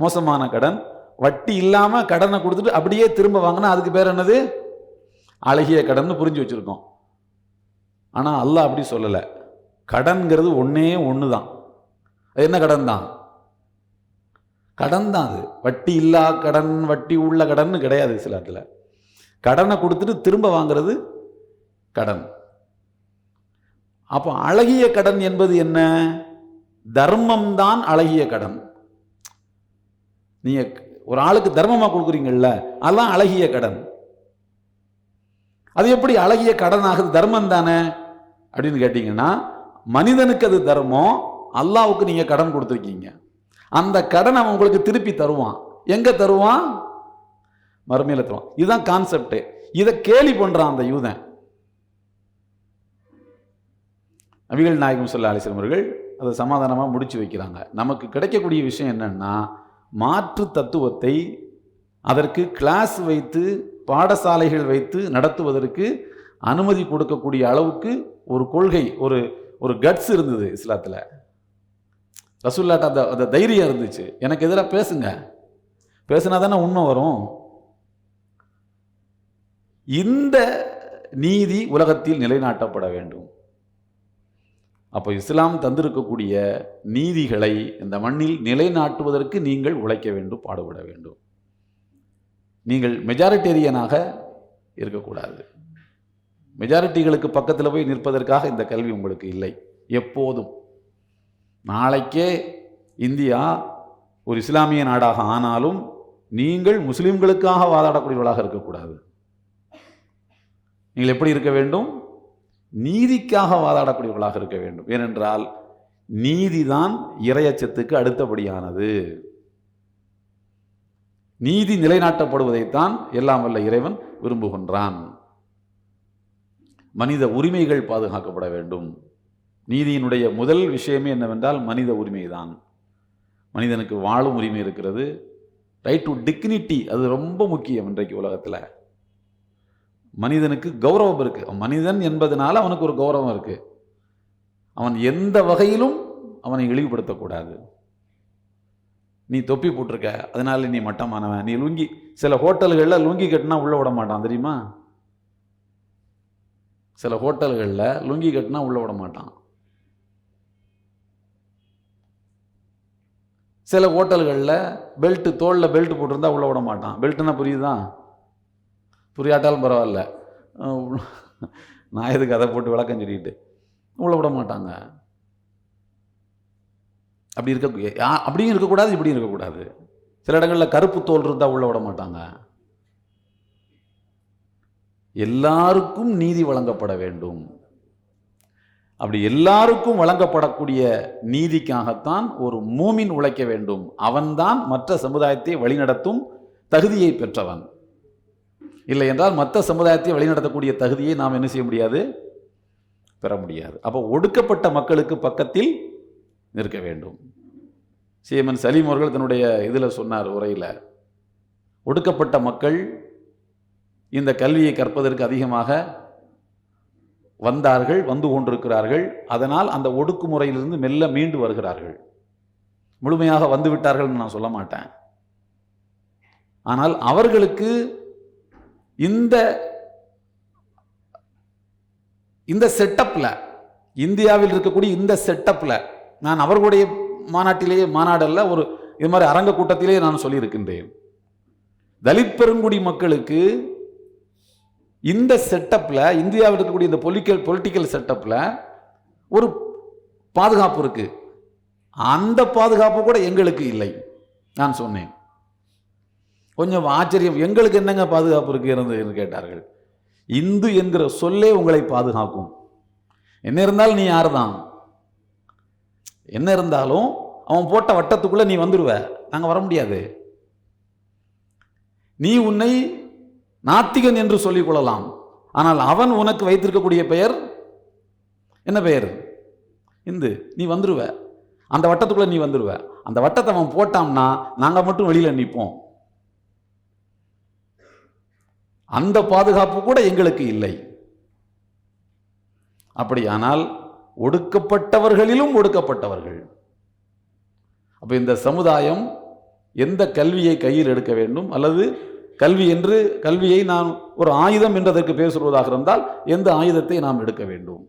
மோசமான கடன், வட்டி இல்லாமல் கடனை கொடுத்துட்டு அப்படியே திரும்ப வாங்கினா அதுக்கு பேர் என்னது? அழகிய கடன் புரிஞ்சு வச்சுருக்கோம். ஆனால் அல்லாஹ் அப்படி சொல்லலை. கடன்கிறது ஒன்றே ஒன்று தான். அது என்ன கடன் தான்? கடன் தான் அது. வட்டி இல்லா கடன், வட்டி உள்ள கடன் கிடையாது. இஸ்லாத்தில் கடனை கொடுத்துட்டு திரும்ப வாங்கிறது கடன். அப்போ அழகிய கடன் என்பது என்ன? தர்மம் தான் அழகிய கடன். நீங்கள் ஒரு ஆளுக்கு தர்மமாக கொடுக்குறீங்கல்ல, அதெல்லாம் அழகிய கடன். அது எப்படி அழகிய கடன் ஆகுது? தர்மம் தானே அப்படின்னு கேட்டிங்கன்னா, மனிதனுக்கு அது தர்மம், அல்லாஹ்வுக்கு நீங்கள் கடன் கொடுத்துருக்கீங்க. அந்த கடன் அவன் உங்களுக்கு திருப்பி தருவான். எங்கே தருவான்? மறுமையில் தருவான். இதுதான் கான்செப்ட். இதை கேலி பண்ணுறான் அந்த யூதன். நபிகள் நாயகம் ஸல்லல்லாஹு அலைஹி வஸல்லம் அவர்கள் அதை சமாதானமாக முடிச்சு வைக்கிறாங்க. நமக்கு கிடைக்கக்கூடிய விஷயம் என்னன்னா, மாற்று தத்துவத்தை அதற்கு கிளாஸ் வைத்து, பாடசாலைகள் வைத்து நடத்துவதற்கு அனுமதி கொடுக்கக்கூடிய அளவுக்கு ஒரு கொள்கை, ஒரு கட்ஸ் இருந்தது இஸ்லாத்தில். ரசூலுல்லாஹ்ட்ட அந்த தைரியம் இருந்துச்சு. எனக்கு எதிராக பேசுங்க, பேசுனா தானே உண்மை வரும். இந்த நீதி உலகத்தில் நிலைநாட்டப்பட வேண்டும். அப்போ இஸ்லாம் தந்திருக்கக்கூடிய நீதிகளை இந்த மண்ணில் நிலைநாட்டுவதற்கு நீங்கள் உழைக்க வேண்டும், பாடுபட வேண்டும். நீங்கள் மெஜாரிட்டேரியனாக இருக்கக்கூடாது. மெஜாரிட்டிகளுக்கு பக்கத்தில் போய் நிற்பதற்காக இந்த கல்வி உங்களுக்கு இல்லை. எப்போதும் நாளைக்கே இந்தியா ஒரு இஸ்லாமிய நாடாக ஆனாலும் நீங்கள் முஸ்லிம்களுக்காக வாதாடக்கூடியவர்களாக இருக்கக்கூடாது. நீங்கள் எப்படி இருக்க வேண்டும்? நீதிக்காக வாதாடக்கூடியவர்களாக இருக்க வேண்டும். ஏனென்றால் நீதிதான் இறையச்சத்துக்கு அடுத்தபடியானது. நீதி நிலைநாட்டப்படுவதைத்தான் எல்லாம் வல்ல இறைவன் விரும்புகின்றான். மனித உரிமைகள் பாதுகாக்கப்பட வேண்டும். நீதியினுடைய முதல் விஷயமே என்னவென்றால் மனித உரிமை தான். மனிதனுக்கு வாழும் உரிமை இருக்கிறது. ரைட் டு டிக்னிட்டி, அது ரொம்ப முக்கியம். இன்றைக்கு உலகத்தில் மனிதனுக்கு கௌரவம் இருக்கு. மனிதன் என்பதனால அவனுக்கு ஒரு கௌரவம் இருக்கு. அவன் எந்த வகையிலும் அவனை இழிவுபடுத்தக்கூடாது. நீ தொப்பி போட்டிருக்க அதனால நீ மட்டமானவன், நீ லுங்கி, சில ஹோட்டல்களில் லுங்கி கட்டினா உள்ள விட மாட்டான் தெரியுமா? சில ஹோட்டல்களில் லுங்கி கட்டினா உள்ள விட மாட்டான். சில ஹோட்டல்களில் பெல்ட், தோளில் பெல்ட் போட்டிருந்தா உள்ள விட மாட்டான். பெல்ட்டுன்னா புரியுதுதான், புரியாட்டாலும் பரவாயில்ல, நான் எதுக்கு அதை போட்டு விளக்கம் சொல்லிட்டு உள்ள விட மாட்டாங்க. அப்படியும் இருக்கக்கூடாது, இப்படியும் இருக்கக்கூடாது. சில இடங்களில் கருப்பு தோல் இருந்தால் உள்ள விட மாட்டாங்க. எல்லாருக்கும் நீதி வழங்கப்பட வேண்டும். அப்படி எல்லாருக்கும் வழங்கப்படக்கூடிய நீதிக்காகத்தான் ஒரு மூமின் உழைக்க வேண்டும். அவன்தான் மற்ற சமுதாயத்தை வழிநடத்தும் தகுதியை பெற்றவன். இல்லை என்றால் மற்ற சமுதாயத்தை வழிநடத்தக்கூடிய தகுதியை நாம் என்ன செய்ய முடியாது, பெற முடியாது. அப்போ ஒடுக்கப்பட்ட மக்களுக்கு பக்கத்தில் நிற்க வேண்டும். சீமன் சலீம் அவர்கள் தன்னுடைய இதில் சொன்னார், உரையில், ஒடுக்கப்பட்ட மக்கள் இந்த கல்வியை கற்பதற்கு அதிகமாக வந்தார்கள், வந்து கொண்டிருக்கிறார்கள். அதனால் அந்த ஒடுக்குமுறையிலிருந்து மெல்ல மீண்டு வருகிறார்கள். முழுமையாக வந்து விட்டார்கள் நான் சொல்ல மாட்டேன். ஆனால் அவர்களுக்கு இந்த செட்டப்பில், இந்தியாவில் இருக்கக்கூடிய இந்த செட்டப்பில், நான் அவர்களுடைய மாநாட்டிலேயே, மாநாடல்ல, ஒரு இது மாதிரி அரங்க கூட்டத்திலேயே நான் சொல்லியிருக்கின்றேன், தலித் பெருங்குடி மக்களுக்கு இந்த செட்டப்பில், இந்தியாவில் இருக்கக்கூடிய இந்த பொலிட்டிக்கல் செட்டப்பில் ஒரு பாதுகாப்பு இருக்கு. அந்த பாதுகாப்பு கூட எங்களுக்கு இல்லை. நான் சொன்னேன், கொஞ்சம் ஆச்சரியம், எங்களுக்கு என்னங்க பாதுகாப்பு இருக்கு என்று கேட்டார்கள். இந்து என்கிற சொல்லே உங்களை பாதுகாக்கும். என்ன இருந்தாலும் நீ யார் தான், என்ன இருந்தாலும் அவன் போட்ட வட்டத்துக்குள்ள நீ வந்துடுவ, நாங்கள் வர முடியாது. நீ உன்னை நாத்திகன் என்று சொல்லிக் கொள்ளலாம், ஆனால் அவன் உனக்கு வைத்திருக்கக்கூடிய பெயர் என்ன பெயர்? இந்து. நீ வந்துடுவ, அந்த வட்டத்துக்குள்ள நீ வந்துடுவ. அந்த வட்டத்தை அவன் போட்டான்னா நாங்கள் மட்டும் வெளியில் நிற்போம். அந்த பாதுகாப்பு கூட எங்களுக்கு இல்லை. அப்படியானால் ஒடுக்கப்பட்டவர்களிலும் ஒடுக்கப்பட்டவர்கள். அப்ப இந்த சமுதாயம் எந்த கல்வியை கையில் எடுக்க வேண்டும், அல்லது கல்வியை நான் ஒரு ஆயுதம் என்றதற்கு பேசுவதாக இருந்தால் எந்த ஆயுதத்தை நாம் எடுக்க வேண்டும்?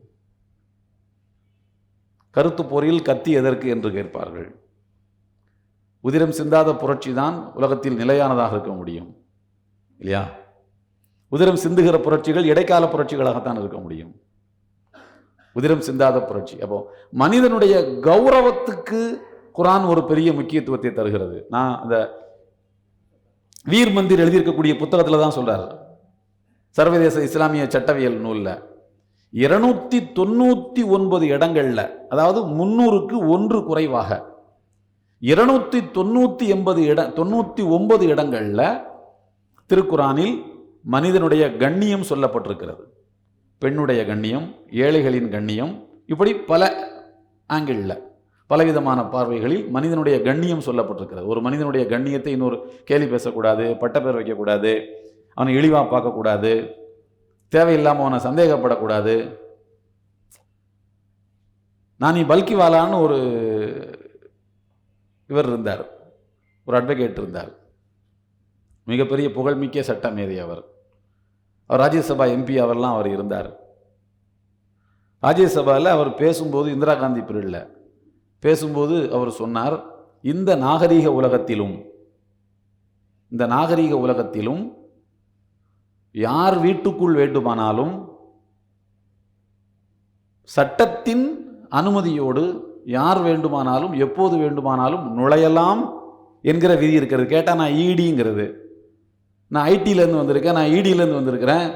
கருத்து போரில் கத்தி எதற்கு என்று கேட்பார்கள். உதிரம் சிந்தாத புரட்சி தான் உலகத்தில் நிலையானதாக இருக்க முடியும், இல்லையா? உதிரம் சிந்துகிற புரட்சிகள் இடைக்கால புரட்சிகளாகத்தான் இருக்க முடியும். உதிரம் சிந்தாத புரட்சி. அப்போ மனிதனுடைய கௌரவத்துக்கு குர்ஆன் ஒரு பெரிய முக்கியத்துவத்தை தருகிறது. நான் அந்த வீர் மந்திர் எழுதியிருக்கக்கூடிய புத்தகத்தில் தான் சொல்றாரு, சர்வதேச இஸ்லாமிய சட்டவியல் நூலில் 299 இடங்கள்ல, அதாவது 300க்கு 1 குறைவாக 299 இடங்கள்ல திருக்குர்ஆனில் மனிதனுடைய கண்ணியம் சொல்லப்பட்டிருக்கிறது. பெண்ணுடைய கண்ணியம், ஏழைகளின் கண்ணியம், இப்படி பல ஆங்கிளில், பலவிதமான பார்வைகளில் மனிதனுடைய கண்ணியம் சொல்லப்பட்டிருக்கிறது. ஒரு மனிதனுடைய கண்ணியத்தை இன்னொரு கேலி பேசக்கூடாது, பட்டப்பேர் வைக்கக்கூடாது, அவனை இழிவாக பார்க்கக்கூடாது, தேவையில்லாமல் அவனை சந்தேகப்படக்கூடாது. நானி பல்கிவாலான்னு ஒரு இவர் இருந்தார், ஒரு அட்வொகேட் இருந்தார், மிகப்பெரிய புகழ்மிக்க சட்ட மேதை. அவர் ராஜ்யசபா எம்பி அவர்லாம் அவர் இருந்தார். ராஜ்யசபாவில் அவர் பேசும்போது, இந்திரா காந்தி பீரியடில் பேசும்போது அவர் சொன்னார், இந்த நாகரீக உலகத்திலும் யார் வீட்டுக்குள் வேண்டுமானாலும் சட்டத்தின் அனுமதியோடு யார் வேண்டுமானாலும் எப்போது வேண்டுமானாலும் நுழையலாம் என்கிற விதி இருக்கிறது. கேட்டால் நான் இடிங்கிறது, நான் ஐடியிலேருந்து வந்திருக்கேன், நான் இடியிலேருந்து வந்திருக்கிறேன்,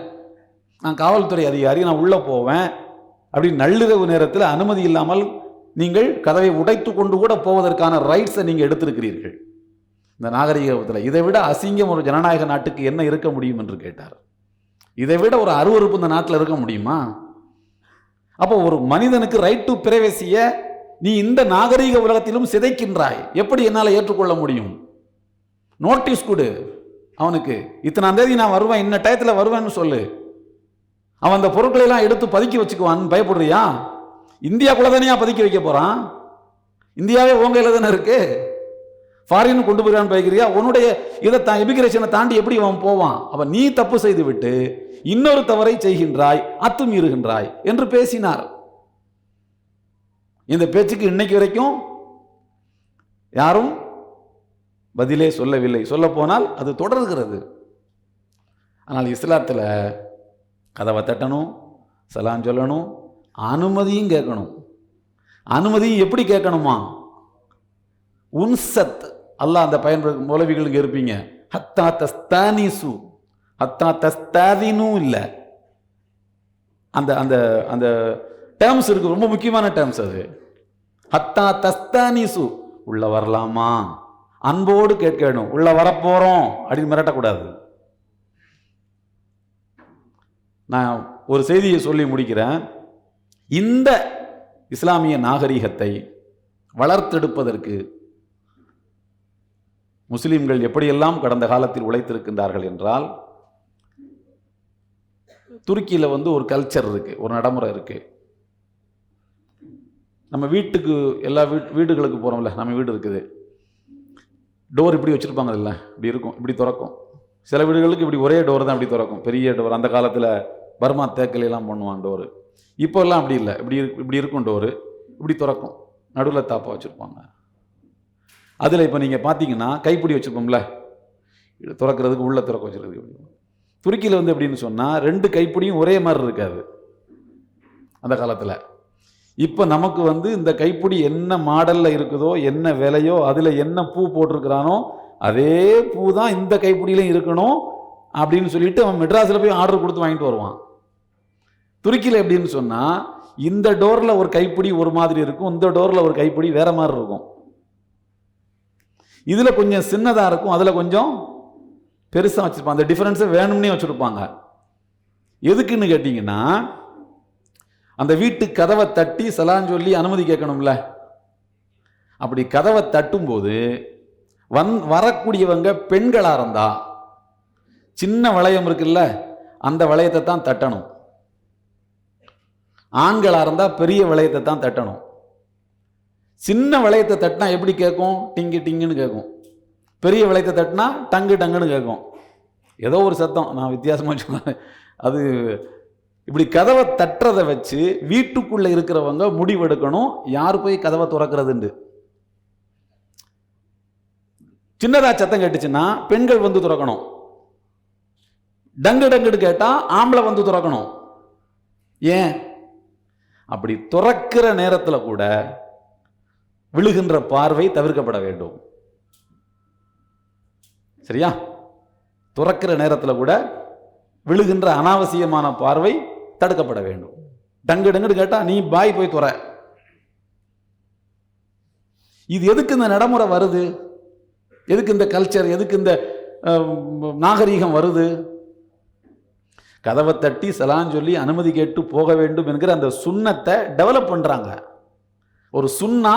நான் காவல்துறை அதிகாரி, நான் உள்ளே போவேன் அப்படி நள்ளிரவு நேரத்தில் அனுமதி இல்லாமல் நீங்கள் கதவை உடைத்து கொண்டு கூட போவதற்கான ரைட்ஸை நீங்கள் எடுத்திருக்கிறீர்கள். இந்த நாகரிகத்தில் இதை விட அசிங்கம் ஒரு ஜனநாயக நாட்டுக்கு என்ன இருக்க முடியும் என்று கேட்டார். இதை விட ஒரு அருவருப்பு இந்த நாட்டில் இருக்க முடியுமா? அப்போ ஒரு மனிதனுக்கு ரைட் டு பிரைவசிய நீ இந்த நாகரீக உலகத்திலும் சிதைக்கின்றாய், எப்படி என்னால் ஏற்றுக்கொள்ள முடியும்? நோட்டீஸ் கொடு அவனுக்கு, இத்தனாம் தேதி நான் வருவேன், இன்ன டயத்தில் வருவேன்னு சொல்லு. அவன் அந்த பொருட்களை எல்லாம் எடுத்து பதுக்கி வச்சுக்குவான். பயப்படுறியா? இந்தியாக்குள்ள தானே பதுக்கி வைக்க போறான்? இந்தியாவே உங்க கையில தானே இருக்கு. ஃபாரின் கொண்டு போயிடான்னு பயக்கிறியா? உன்னுடைய இதை இமிகிரேஷனை தாண்டி எப்படி அவன் போவான்? அவன் நீ தப்பு செய்து விட்டு இன்னொரு தவறை செய்கின்றாய், அத்துமீறுகின்றாய் என்று பேசினார். இந்த பேச்சுக்கு இன்னைக்கு வரைக்கும் யாரும் பதிலே சொல்லவில்லை. சொல்ல போனால் அது தொடர்கிறது. ஆனால் இஸ்லாத்தில் கதவை தட்டணும், சலாம் சொல்லணும், அனுமதியும் கேட்கணும். அனுமதியும் எப்படி கேட்கணுமா? உன்சத் அல்லாஹ் அந்த பயன்படுத்த மௌலவிகளுக்கு இருப்பீங்க. ஹத்தா தஸ்தானிசு, ஹத்தா தஸ்தாதினு இல்லை. அந்த அந்த அந்த டேர்ம்ஸ் இருக்கு, ரொம்ப முக்கியமான டேர்ம்ஸ் அது. ஹத்தா தஸ்தானிசு, உள்ள வரலாமா? அன்போடு கேட்கணும். உள்ள வரப்போறோம் அப்படின்னு மிரட்டக்கூடாது. நான் ஒரு செய்தியை சொல்லி முடிக்கிறேன். இந்த இஸ்லாமிய நாகரீகத்தை வளர்த்தெடுப்பதற்கு முஸ்லிம்கள் எப்படியெல்லாம் கடந்த காலத்தில் உழைத்திருக்கின்றார்கள் என்றால், துருக்கியில் ஒரு கல்ச்சர் இருக்கு, ஒரு நடைமுறை இருக்கு. நம்ம வீட்டுக்கு எல்லா வீடுகளுக்கு போகிறோம்ல, நம்ம வீடு இருக்குது, டோர் இப்படி வச்சுருப்பாங்க, இல்லை இப்படி இருக்கும், இப்படி திறக்கும். சில வீடுகளுக்கு இப்படி ஒரே டோர் தான் இப்படி திறக்கும், பெரிய டோர். அந்த காலத்தில் பர்மா தேக்கலையெல்லாம் பண்ணுவான் டோரு. இப்போல்லாம் அப்படி இல்லை, இப்படி இருக்கும் டோரு, இப்படி திறக்கும், நடுவில் தாப்பா வச்சுருப்பாங்க. அதில் இப்போ நீங்கள் பார்த்தீங்கன்னா கைப்பிடி வச்சுருப்போம்ல, திறக்கிறதுக்கு உள்ளே திறக்க வச்சுருக்குது. துருக்கியில் எப்படின்னு சொன்னால் 2 கைப்பிடியும் ஒரே மாதிரி இருக்காது அந்த காலத்தில். இப்போ நமக்கு இந்த கைப்பிடி என்ன மாடலில் இருக்குதோ, என்ன விலையோ, அதில் என்ன பூ போட்டிருக்கிறானோ அதே பூ தான் இந்த கைப்பிடியிலையும் இருக்கணும் அப்படின்னு சொல்லிட்டு அவன் மெட்ராஸில் போய் ஆர்டர் கொடுத்து வாங்கிட்டு வருவான். துருக்கியில் எப்படின்னு சொன்னால் இந்த டோரில் ஒரு கைப்பிடி ஒரு மாதிரி இருக்கும், இந்த டோரில் ஒரு கைப்பிடி வேற மாதிரி இருக்கும். இதில் கொஞ்சம் சின்னதாக இருக்கும், அதில் கொஞ்சம் பெருசாக வச்சுருப்பாங்க. அந்த டிஃபரன்ஸை வேணும்னே வச்சுருப்பாங்க. எதுக்குன்னு கேட்டிங்கன்னா, அந்த வீட்டு கதவை தட்டி சலான் சொல்லி அனுமதி கேட்கணும்ல. அப்படி கதவை தட்டும்போது வரக்கூடியவங்க பெண்களாக இருந்தா சின்ன வளையம் இருக்குல்ல, அந்த வளையத்தை தான் தட்டணும். ஆண்களாக இருந்தால் பெரிய வளையத்தை தான் தட்டணும். சின்ன வளையத்தை தட்டினா எப்படி கேட்கும்? டிங்கு டிங்குன்னு கேட்கும். பெரிய வளையத்தை தட்டினா டங்கு டங்குன்னு கேட்கும். ஏதோ ஒரு சத்தம், நான் வித்தியாசமாக வச்சுக்கோங்க. அது இப்படி கதவை தட்டுறதை வச்சு வீட்டுக்குள்ளே இருக்கிறவங்க முடிவெடுக்கணும் யார் போய் கதவை திறக்கிறதுண்டு. சின்னதாக சத்தம் கேட்டுச்சுன்னா பெண்கள் திறக்கணும். டங்கு டங்குன்னு கேட்டால் ஆம்பளை திறக்கணும். ஏன்? அப்படி துறக்கிற நேரத்தில் கூட விழுகின்ற பார்வை தவிர்க்கப்பட வேண்டும். சரியா? துறக்கிற நேரத்தில் கூட விழுகின்ற அனாவசியமான பார்வை தடுக்கப்பட வேண்டும். டங்கு டங்குன்னு கேட்டா நீ பாய் போய் துற. இது எதுக்கு இந்த நடைமுறை வருது? எதுக்கு இந்த கல்ச்சர், எதுக்கு இந்த நாகரீகம் வருது? கதவை தட்டி சலான் சொல்லி அனுமதி கேட்டு போக வேண்டும் என்கிற அந்த சுன்னத்தை டெவலப் பண்றாங்க. ஒரு சுன்னா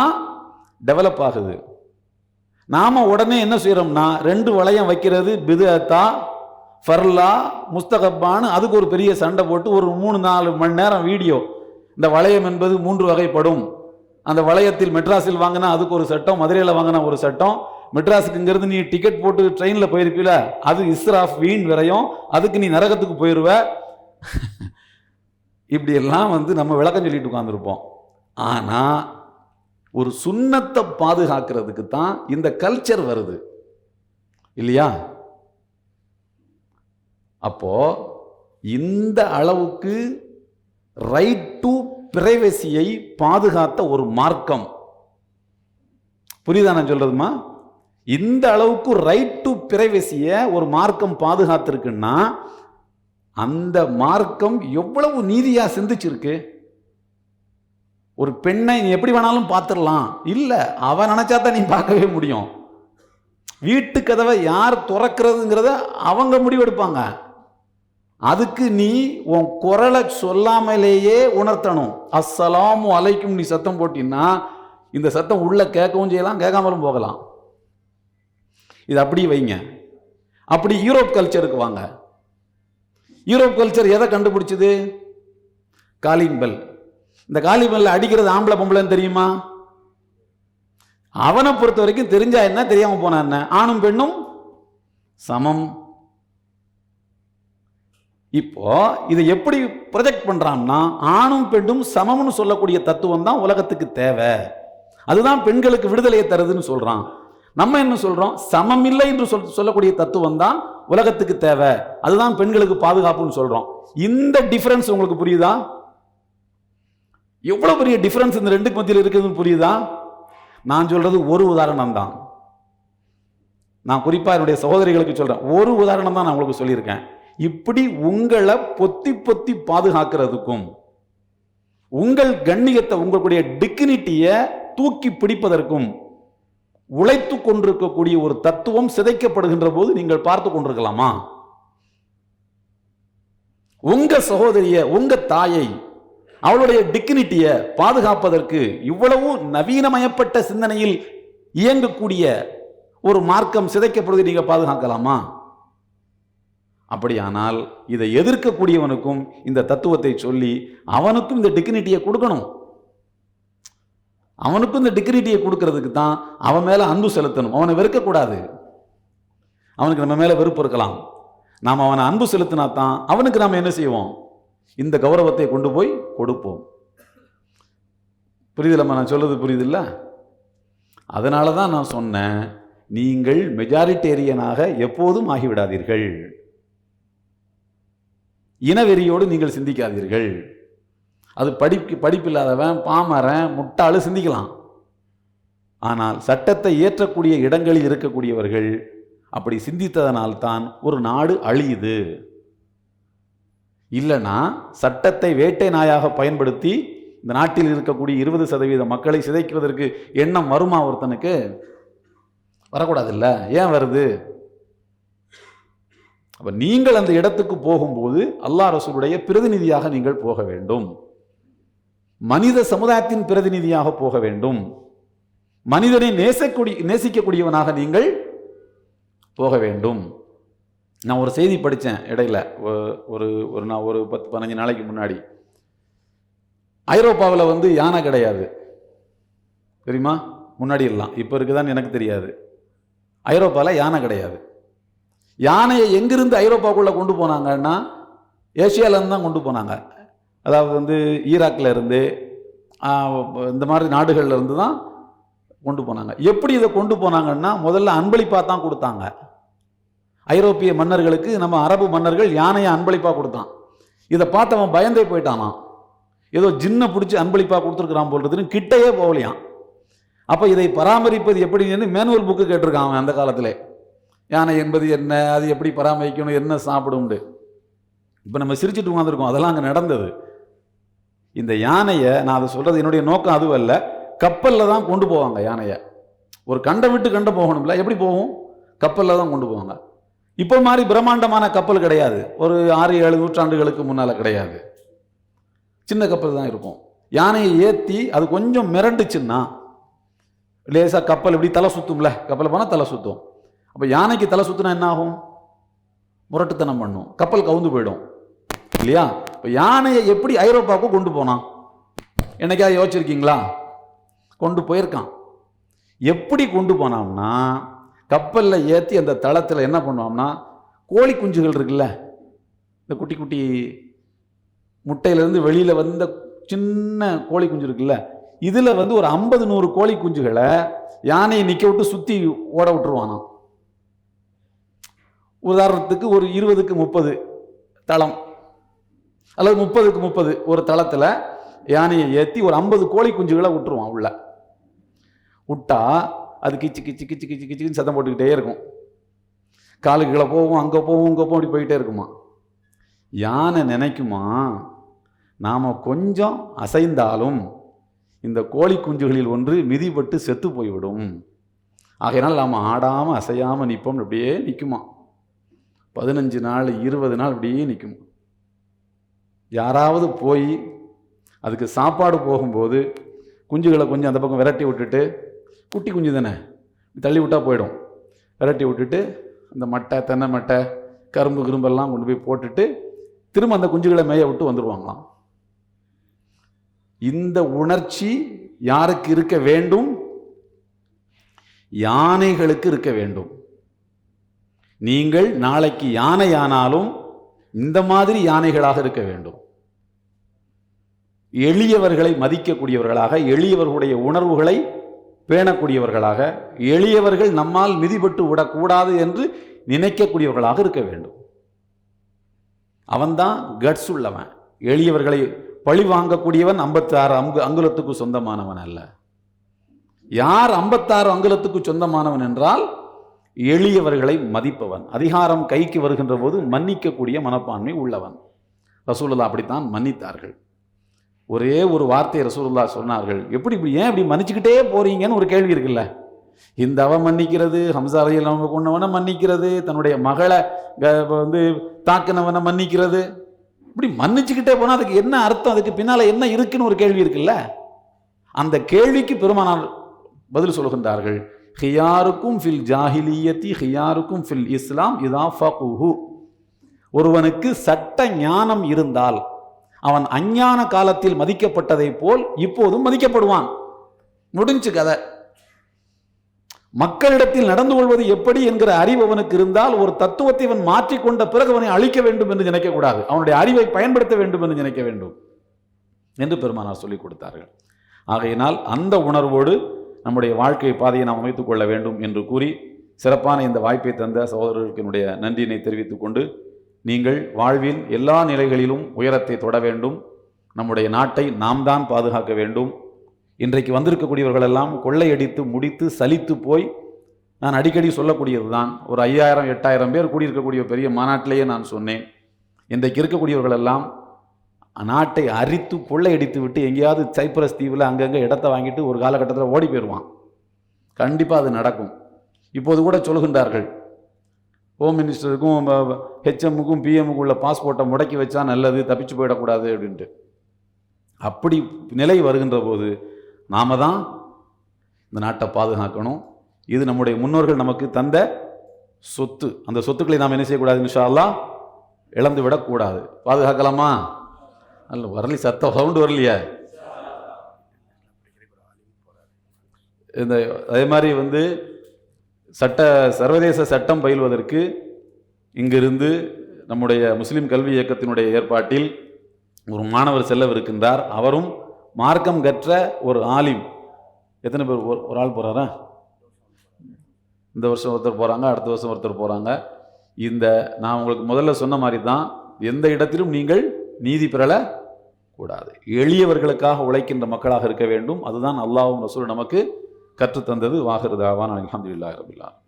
டெவலப் ஆகுது. நாம உடனே என்ன செய்யறோம்னா 2 வளையம் வைக்கிறது பிதஅத்தா ஃபர்லா முஸ்தகப்பான்னு அதுக்கு ஒரு பெரிய சண்டை போட்டு ஒரு 3-4 மணி நேரம் வீடியோ. இந்த வளையம் என்பது 3 வகைப்படும். அந்த வளையத்தில் மெட்ராஸில் வாங்கினா அதுக்கு ஒரு சட்டம், மதுரையில் வாங்கினா ஒரு சட்டம். மெட்ராஸுக்கு இங்கிறது நீ டிக்கெட் போட்டு ட்ரெயினில் போயிருப்பீல, அது இஸ்ராஃப் வீண் விரையும், அதுக்கு நீ நரகத்துக்கு போயிடுவ. இப்படி எல்லாம் நம்ம விளக்கம் சொல்லிட்டு உட்கார்ந்துருப்போம். ஆனால் ஒரு சுன்னத்தை பாதுகாக்கிறதுக்கு தான் இந்த கல்ச்சர் வருது இல்லையா? அப்போ இந்த அளவுக்கு ரைட் டு பிரைவசியை பாதுகாத்த ஒரு மார்க்கம், புரியுதா நான் சொல்றதுமா? இந்த அளவுக்கு ரைட் டு பிரைவசியை ஒரு மார்க்கம் பாதுகாத்திருக்குன்னா அந்த மார்க்கம் எவ்வளவு நீதியா சிந்திச்சிருக்கு. ஒரு பெண்ணை நீ எப்படி வேணாலும் பார்த்துடலாம் இல்லை, அவன் நினைச்சா தான் நீ பார்க்கவே முடியும். வீட்டு கதவை யார் திறக்கிறதுங்கிறத அவங்க முடிவெடுப்பாங்க. அதுக்கு நீ உன் குரலை சொல்லாமலேயே உணர்த்தணும். அஸ்ஸலாமு அலைக்கும் நீ சத்தம் போட்டின்னா இந்த சத்தம் உள்ள கேட்கவும் செய்யலாம், கேட்காமலும் போகலாம். இது அப்படியே வைங்க. அப்படி யூரோப் கல்ச்சருக்கு வாங்க. யூரோப் கல்ச்சர் எதை கண்டுபிடிச்சது? Calling bell. இந்த காலிங் பெல்ல அடிக்கிறது ஆம்பளை பொம்பளைன்னு தெரியுமா? அவனை பொறுத்த வரைக்கும் தெரிஞ்சா என்ன, தெரியாம போனா என்ன, ஆணும் பெண்ணும் சமம். இப்போ இதை எப்படி ப்ரொஜெக்ட் பண்றான்னா, ஆணும் பெண்ணும் சமம்னு சொல்லக்கூடிய தத்துவம் தான் உலகத்துக்கு தேவை, அதுதான் பெண்களுக்கு விடுதலையை தருதுன்னு சொல்றான். நம்ம என்ன சொல்றோம்? சமம் இல்லை என்று சொல்லக்கூடிய தத்துவம் தான் உலகத்துக்கு தேவை, அதுதான் பெண்களுக்கு பாதுகாப்புன்னு சொல்றோம். இந்த டிஃபரன்ஸ் உங்களுக்கு புரியுதா? எவ்வளவு பெரிய டிஃபரன்ஸ் இந்த ரெண்டுக்கு மத்தியில் இருக்குதுன்னு புரியுதா? நான் சொல்றது ஒரு உதாரணம் தான். நான் குறிப்பா என்னுடைய சகோதரிகளுக்கு சொல்றேன், ஒரு உதாரணம் தான் நான் உங்களுக்கு சொல்லியிருக்கேன். இப்படி உங்களை பொத்தி பொத்தி பாதுகாக்கிறதுக்கும் உங்கள் கண்ணியத்தை, உங்களுடைய டிக்னிட்டியை தூக்கி பிடிப்பதற்கும் உழைத்து கொண்டிருக்கக்கூடிய ஒரு தத்துவம் சிதைக்கப்படுகின்ற போது நீங்கள் பார்த்து கொண்டிருக்கலாமா? உங்க சகோதரிய, உங்க தாயை, அவளுடைய டிக்னிட்டியை பாதுகாப்பதற்கு இவ்வளவு நவீனமயப்பட்ட சிந்தனையில் இயங்கக்கூடிய ஒரு மார்க்கம் சிதைக்கப்படுவதை நீங்க பாதுகாக்கலாமா? அப்படியானால் இதை எதிர்க்கக்கூடியவனுக்கும் இந்த தத்துவத்தை சொல்லி அவனுக்கும் இந்த டிக்னிட்டியை கொடுக்கணும். அவனுக்கும் இந்த டிக்னிட்டியை கொடுக்கறதுக்கு தான் அவன் மேல அன்பு செலுத்தணும். அவனை வெறுக்கக்கூடாது. அவனுக்கு நம்ம மேல வெறுப்பு இருக்கலாம், நாம் அவனை அன்பு செலுத்தினா தான் அவனுக்கு நாம் என்ன செய்வோம்? இந்த கௌரவத்தை கொண்டு போய் கொடுப்போம். புரியுதுல்லம்மா நான் சொல்றது? புரியுதில்ல? அதனால தான் நான் சொன்னேன், நீங்கள் மெஜாரிட்டேரியனாக எப்போதும் ஆகிவிடாதீர்கள். இனவெறியோடு நீங்கள் சிந்திக்காதீர்கள். அது படிப்பில்லாதவன், பாமரன், முட்டாளு சிந்திக்கலாம். ஆனால் சட்டத்தை ஏற்றக்கூடிய இடங்களில் இருக்கக்கூடியவர்கள் அப்படி சிந்தித்ததனால்தான் ஒரு நாடு அழியுது. இல்லைன்னா சட்டத்தை வேட்டை நாயாக பயன்படுத்தி இந்த நாட்டில் இருக்கக்கூடிய 20% மக்களை சிதைக்குவதற்கு எண்ணம் வருமா? ஒருத்தனுக்கு வரக்கூடாது. இல்லை, ஏன் வருது? அப்ப நீங்கள் அந்த இடத்துக்கு போகும்போது அல்லாஹ் ரசூலுடைய பிரதிநிதியாக நீங்கள் போக வேண்டும். மனித சமுதாயத்தின் பிரதிநிதியாக போக வேண்டும். மனிதனை நேசிக்கக்கூடியவனாக நீங்கள் போக வேண்டும். நான் ஒரு செய்தி படித்தேன் இடையில, நான் ஒரு 10-15 நாளைக்கு முன்னாடி. ஐரோப்பாவில் யானை கிடையாது தெரியுமா? முன்னாடி எல்லாம், இப்போ இருக்குதான்னு எனக்கு தெரியாது. ஐரோப்பாவில் யானை கிடையாது. யானையை எங்கிருந்து ஐரோப்பாவுக்குள்ளே கொண்டு போனாங்கன்னா ஏசியாவிலேருந்து தான் கொண்டு போனாங்க. அதாவது ஈராக்கில் இருந்து இந்த மாதிரி நாடுகள்ல இருந்து தான் கொண்டு போனாங்க. எப்படி இதை கொண்டு போனாங்கன்னா, முதல்ல அன்பளிப்பாக தான் கொடுத்தாங்க. ஐரோப்பிய மன்னர்களுக்கு நம்ம அரபு மன்னர்கள் யானையை அன்பளிப்பாக கொடுத்தான். இதை பார்த்து அவன் பயந்தே போயிட்டானான். ஏதோ ஜின்னை பிடிச்சி அன்பளிப்பாக கொடுத்துருக்குறான் போல்றதுன்னு கிட்டையே போகலையாம். அப்போ இதை பராமரிப்பது எப்படின்னு மேனுவல் புக்கு கேட்டிருக்கான் அவன் அந்த காலத்தில். யானை என்பது என்ன, அது எப்படி பராமரிக்கணும், என்ன சாப்பிடும்ண்டு. இப்போ நம்ம சிரிச்சுட்டு உட்காந்துருக்கோம், அதெல்லாம் அங்கே நடந்தது. இந்த யானையை, நான் அதை சொல்கிறது என்னுடைய நோக்கம் அதுவும் இல்லை, கப்பலில் தான் கொண்டு போவாங்க யானையை. ஒரு கண்டை விட்டு கண்டை போகணும்ல, எப்படி போகும்? கப்பலில் தான் கொண்டு போவாங்க. இப்போ மாதிரி பிரம்மாண்டமான கப்பல் கிடையாது, ஒரு 6-7 நூற்றாண்டுகளுக்கு முன்னால் கிடையாது. சின்ன கப்பல் தான் இருக்கும். யானையை ஏற்றி அது கொஞ்சம் மிரண்டுச்சுன்னா, லேசாக கப்பல் இப்படி தலை சுற்றும்ல, கப்பல் போனால் தலை சுற்றும். அப்போ யானைக்கு தலை சுற்றினா என்ன ஆகும்? முரட்டுத்தனம் பண்ணும், கப்பல் கவுந்து போயிடும் இல்லையா? இப்போ யானையை எப்படி ஐரோப்பாவுக்கு கொண்டு போனான்? என்னைக்காவது யோசிச்சிருக்கீங்களா? கொண்டு போயிருக்கான். எப்படி கொண்டு போனான்னா, கப்பலில் ஏற்றி அந்த தளத்தில் என்ன பண்ணுவான்னா, கோழி குஞ்சுகள் இருக்குல்ல, இந்த குட்டி குட்டி முட்டையிலேருந்து வெளியில் வந்த சின்ன கோழி குஞ்சு இருக்குல்ல, இதில் ஒரு 50-100 கோழி குஞ்சுகளை யானையை நிற்க விட்டு சுற்றி ஓட விட்டுருவானாம். உதாரணத்துக்கு ஒரு 20-30 தளம் அல்லது 30-30 ஒரு தளத்தில் யானையை ஏற்றி ஒரு 50 கோழி குஞ்சுகளை விட்டுருவான். உள்ள விட்டா அது கிச்சு கிச்சு கிச்சு கிச்சு கிச்சுன்னு சத்தம் போட்டுக்கிட்டே இருக்கும். காலுக்குள்ளே போகும், அங்கே போகும், இங்கே போகும், அப்படி போயிட்டே இருக்குமா. யானை நினைக்குமா, நாம் கொஞ்சம் அசைந்தாலும் இந்த கோழி குஞ்சுகளில் ஒன்று மிதிப்பட்டு செத்து போய்விடும். ஆகையினால் நாம் ஆடாமல் அசையாமல் நிற்போம். அப்படியே நிற்குமா 15 நாள் 20 நாள் அப்படியே நிற்குமா. யாராவது போய் அதுக்கு சாப்பாடு போகும்போது குஞ்சுகளை கொஞ்சம் அந்த பக்கம் விரட்டி விட்டுட்டு, குட்டி குஞ்சு தானே தள்ளி விட்டால் போயிடும், விரட்டி விட்டுட்டு அந்த மட்டை தென்னை மட்டை கரும்பு கிரும்பெல்லாம் கொண்டு போய் போட்டுட்டு திரும்ப அந்த குஞ்சுகளை மேய விட்டு வந்துடுவாங்களாம். இந்த உணர்ச்சி யாருக்கு இருக்க வேண்டும்? யானைகளுக்கு இருக்க வேண்டும். நீங்கள் நாளைக்கு யானையானாலும் இந்த மாதிரி யானைகளாக இருக்க வேண்டும். எளியவர்களை மதிக்கக்கூடியவர்களாக, எளியவர்களுடைய உணர்வுகளை பேணக்கூடியவர்களாக, எளியவர்கள் நம்மால் மிதிபட்டு விடக்கூடாது என்று நினைக்கக்கூடியவர்களாக இருக்க வேண்டும். அவன்தான் கட்ஸ் உள்ளவன். எளியவர்களை பழி வாங்கக்கூடியவன் 56 அங்குலத்துக்கு சொந்தமானவன் அல்ல. யார் 56 அங்குலத்துக்கு சொந்தமானவன் என்றால் எளியவர்களை மதிப்பவன், அதிகாரம் கைக்கு வருகின்ற போது மன்னிக்கக்கூடிய மனப்பான்மை உள்ளவன். ரசூலுல்லாஹ் அப்படித்தான் மன்னித்தார்கள். ஒரே ஒரு வார்த்தை ரசூலுல்லாஹ் சொன்னார்கள். எப்படி இப்படி ஏன் இப்படி மன்னிச்சுக்கிட்டே போறீங்கன்னு ஒரு கேள்வி இருக்குல்ல. இந்த அவன் மன்னிக்கிறது, ஹம்சா ரலியல்லாஹு கொண்டவனை மன்னிக்கிறது, தன்னுடைய மகளை தாக்கினவனை மன்னிக்கிறது, இப்படி மன்னிச்சுக்கிட்டே போனால் அதுக்கு என்ன அர்த்தம், அதுக்கு பின்னால் என்ன இருக்குன்னு ஒரு கேள்வி இருக்குல்ல. அந்த கேள்விக்கு பெருமானார் பதில் சொல்கின்றார்கள். ஹியாருக்கும் ஃபில் ஜாஹிலியத்தி ஹியாருக்கும் ஃபில் இஸ்லாம் இதா ஃபகுஹு. ஒருவனுக்கு சட்ட ஞானம் இருந்தால் அவன் அஞ்ஞான காலத்தில் மதிக்கப்பட்டதை போல் இப்போதும் மதிக்கப்படுவான். முடிஞ்சு கதை. மக்களிடத்தில் நடந்து கொள்வது எப்படி என்கிற அறிவு அவனுக்கு இருந்தால் ஒரு தத்துவத்தை அவன் மாற்றிக்கொண்ட பிறகு அவனை அழிக்க வேண்டும் என்று நினைக்கக்கூடாது, அவனுடைய அறிவை பயன்படுத்த வேண்டும் என்று நினைக்க வேண்டும் என்று பெருமானார் சொல்லிக் கொடுத்தார்கள். ஆகையினால் அந்த உணர்வோடு நம்முடைய வாழ்க்கை பாதையை நாம் அமைத்துக் கொள்ள வேண்டும் என்று கூறி, சிறப்பான இந்த வாய்ப்பை தந்த சகோதரர்களுக்கு என்னுடைய நன்றியினை தெரிவித்துக் கொண்டு, நீங்கள் வாழ்வில் எல்லா நிலைகளிலும் உயரத்தை தொட வேண்டும். நம்முடைய நாட்டை நாம் தான் பாதுகாக்க வேண்டும். இன்றைக்கு வந்திருக்கக்கூடியவர்கள் எல்லாம் கொள்ளையடித்து முடித்து சலித்து போய், நான் அடிக்கடி சொல்லக்கூடியது தான், ஒரு 5000-8000 பேர் கூடியிருக்கக்கூடிய பெரிய மாநாட்டிலேயே நான் சொன்னேன், இன்றைக்கு இருக்கக்கூடியவர்கள் எல்லாம் நாட்டை அரித்து கொள்ளையடித்து விட்டு எங்கேயாவது சைப்ரஸ் தீவில் அங்கங்கே இடத்த வாங்கிட்டு ஒரு காலகட்டத்தில் ஓடி போயிடுவான். கண்டிப்பாக அது நடக்கும். இப்போது கூட சொல்கின்றார்கள், ஹோம் மினிஸ்டருக்கும் ஹெச்எம்முக்கும் பிஎம்முக்கும் உள்ள பாஸ்போர்ட்டை முடக்கி வச்சா நல்லது, தப்பிச்சு போயிடக்கூடாது அப்படின்ட்டு. அப்படி நிலை வருகின்ற போது நாம தான் இந்த நாட்டை பாதுகாக்கணும். இது நம்முடைய முன்னோர்கள் நமக்கு தந்த சொத்து. அந்த சொத்துக்களை நாம் என்ன செய்யக்கூடாது, இன்ஷா அல்லாஹ் இழந்து விடக்கூடாது. பாதுகாக்கலாமா? அல்ல வரலி சத்தம் சவுண்டு வரலையா? இந்த அதே மாதிரி சர்வதேச சட்டம் பயில்வதற்கு இங்கிருந்து நம்முடைய முஸ்லீம் கல்வி இயக்கத்தினுடைய ஏற்பாட்டில் ஒரு மாணவர் செல்லவிருக்கின்றார். அவரும் மார்க்கம் கற்ற ஒரு ஆலிம். எத்தனை பேர்? ஒரு ஆள் போகிறாரா? இந்த வருஷம் ஒருத்தர் போகிறாங்க, அடுத்த வருஷம் ஒருத்தர் போகிறாங்க. நான் உங்களுக்கு முதல்ல சொன்ன மாதிரி தான், எந்த இடத்திலும் நீங்கள் நீதி பெறக்கூடாது. எளியவர்களுக்காக உழைக்கின்ற மக்களாக இருக்க வேண்டும். அதுதான் அல்லாஹ்வும் ரசூலும் நமக்கு கற்றுத்தந்தது. வாஹிரு தாவானா அல்ஹம்துலில்லாஹி ரப்பில் ஆலமீன்.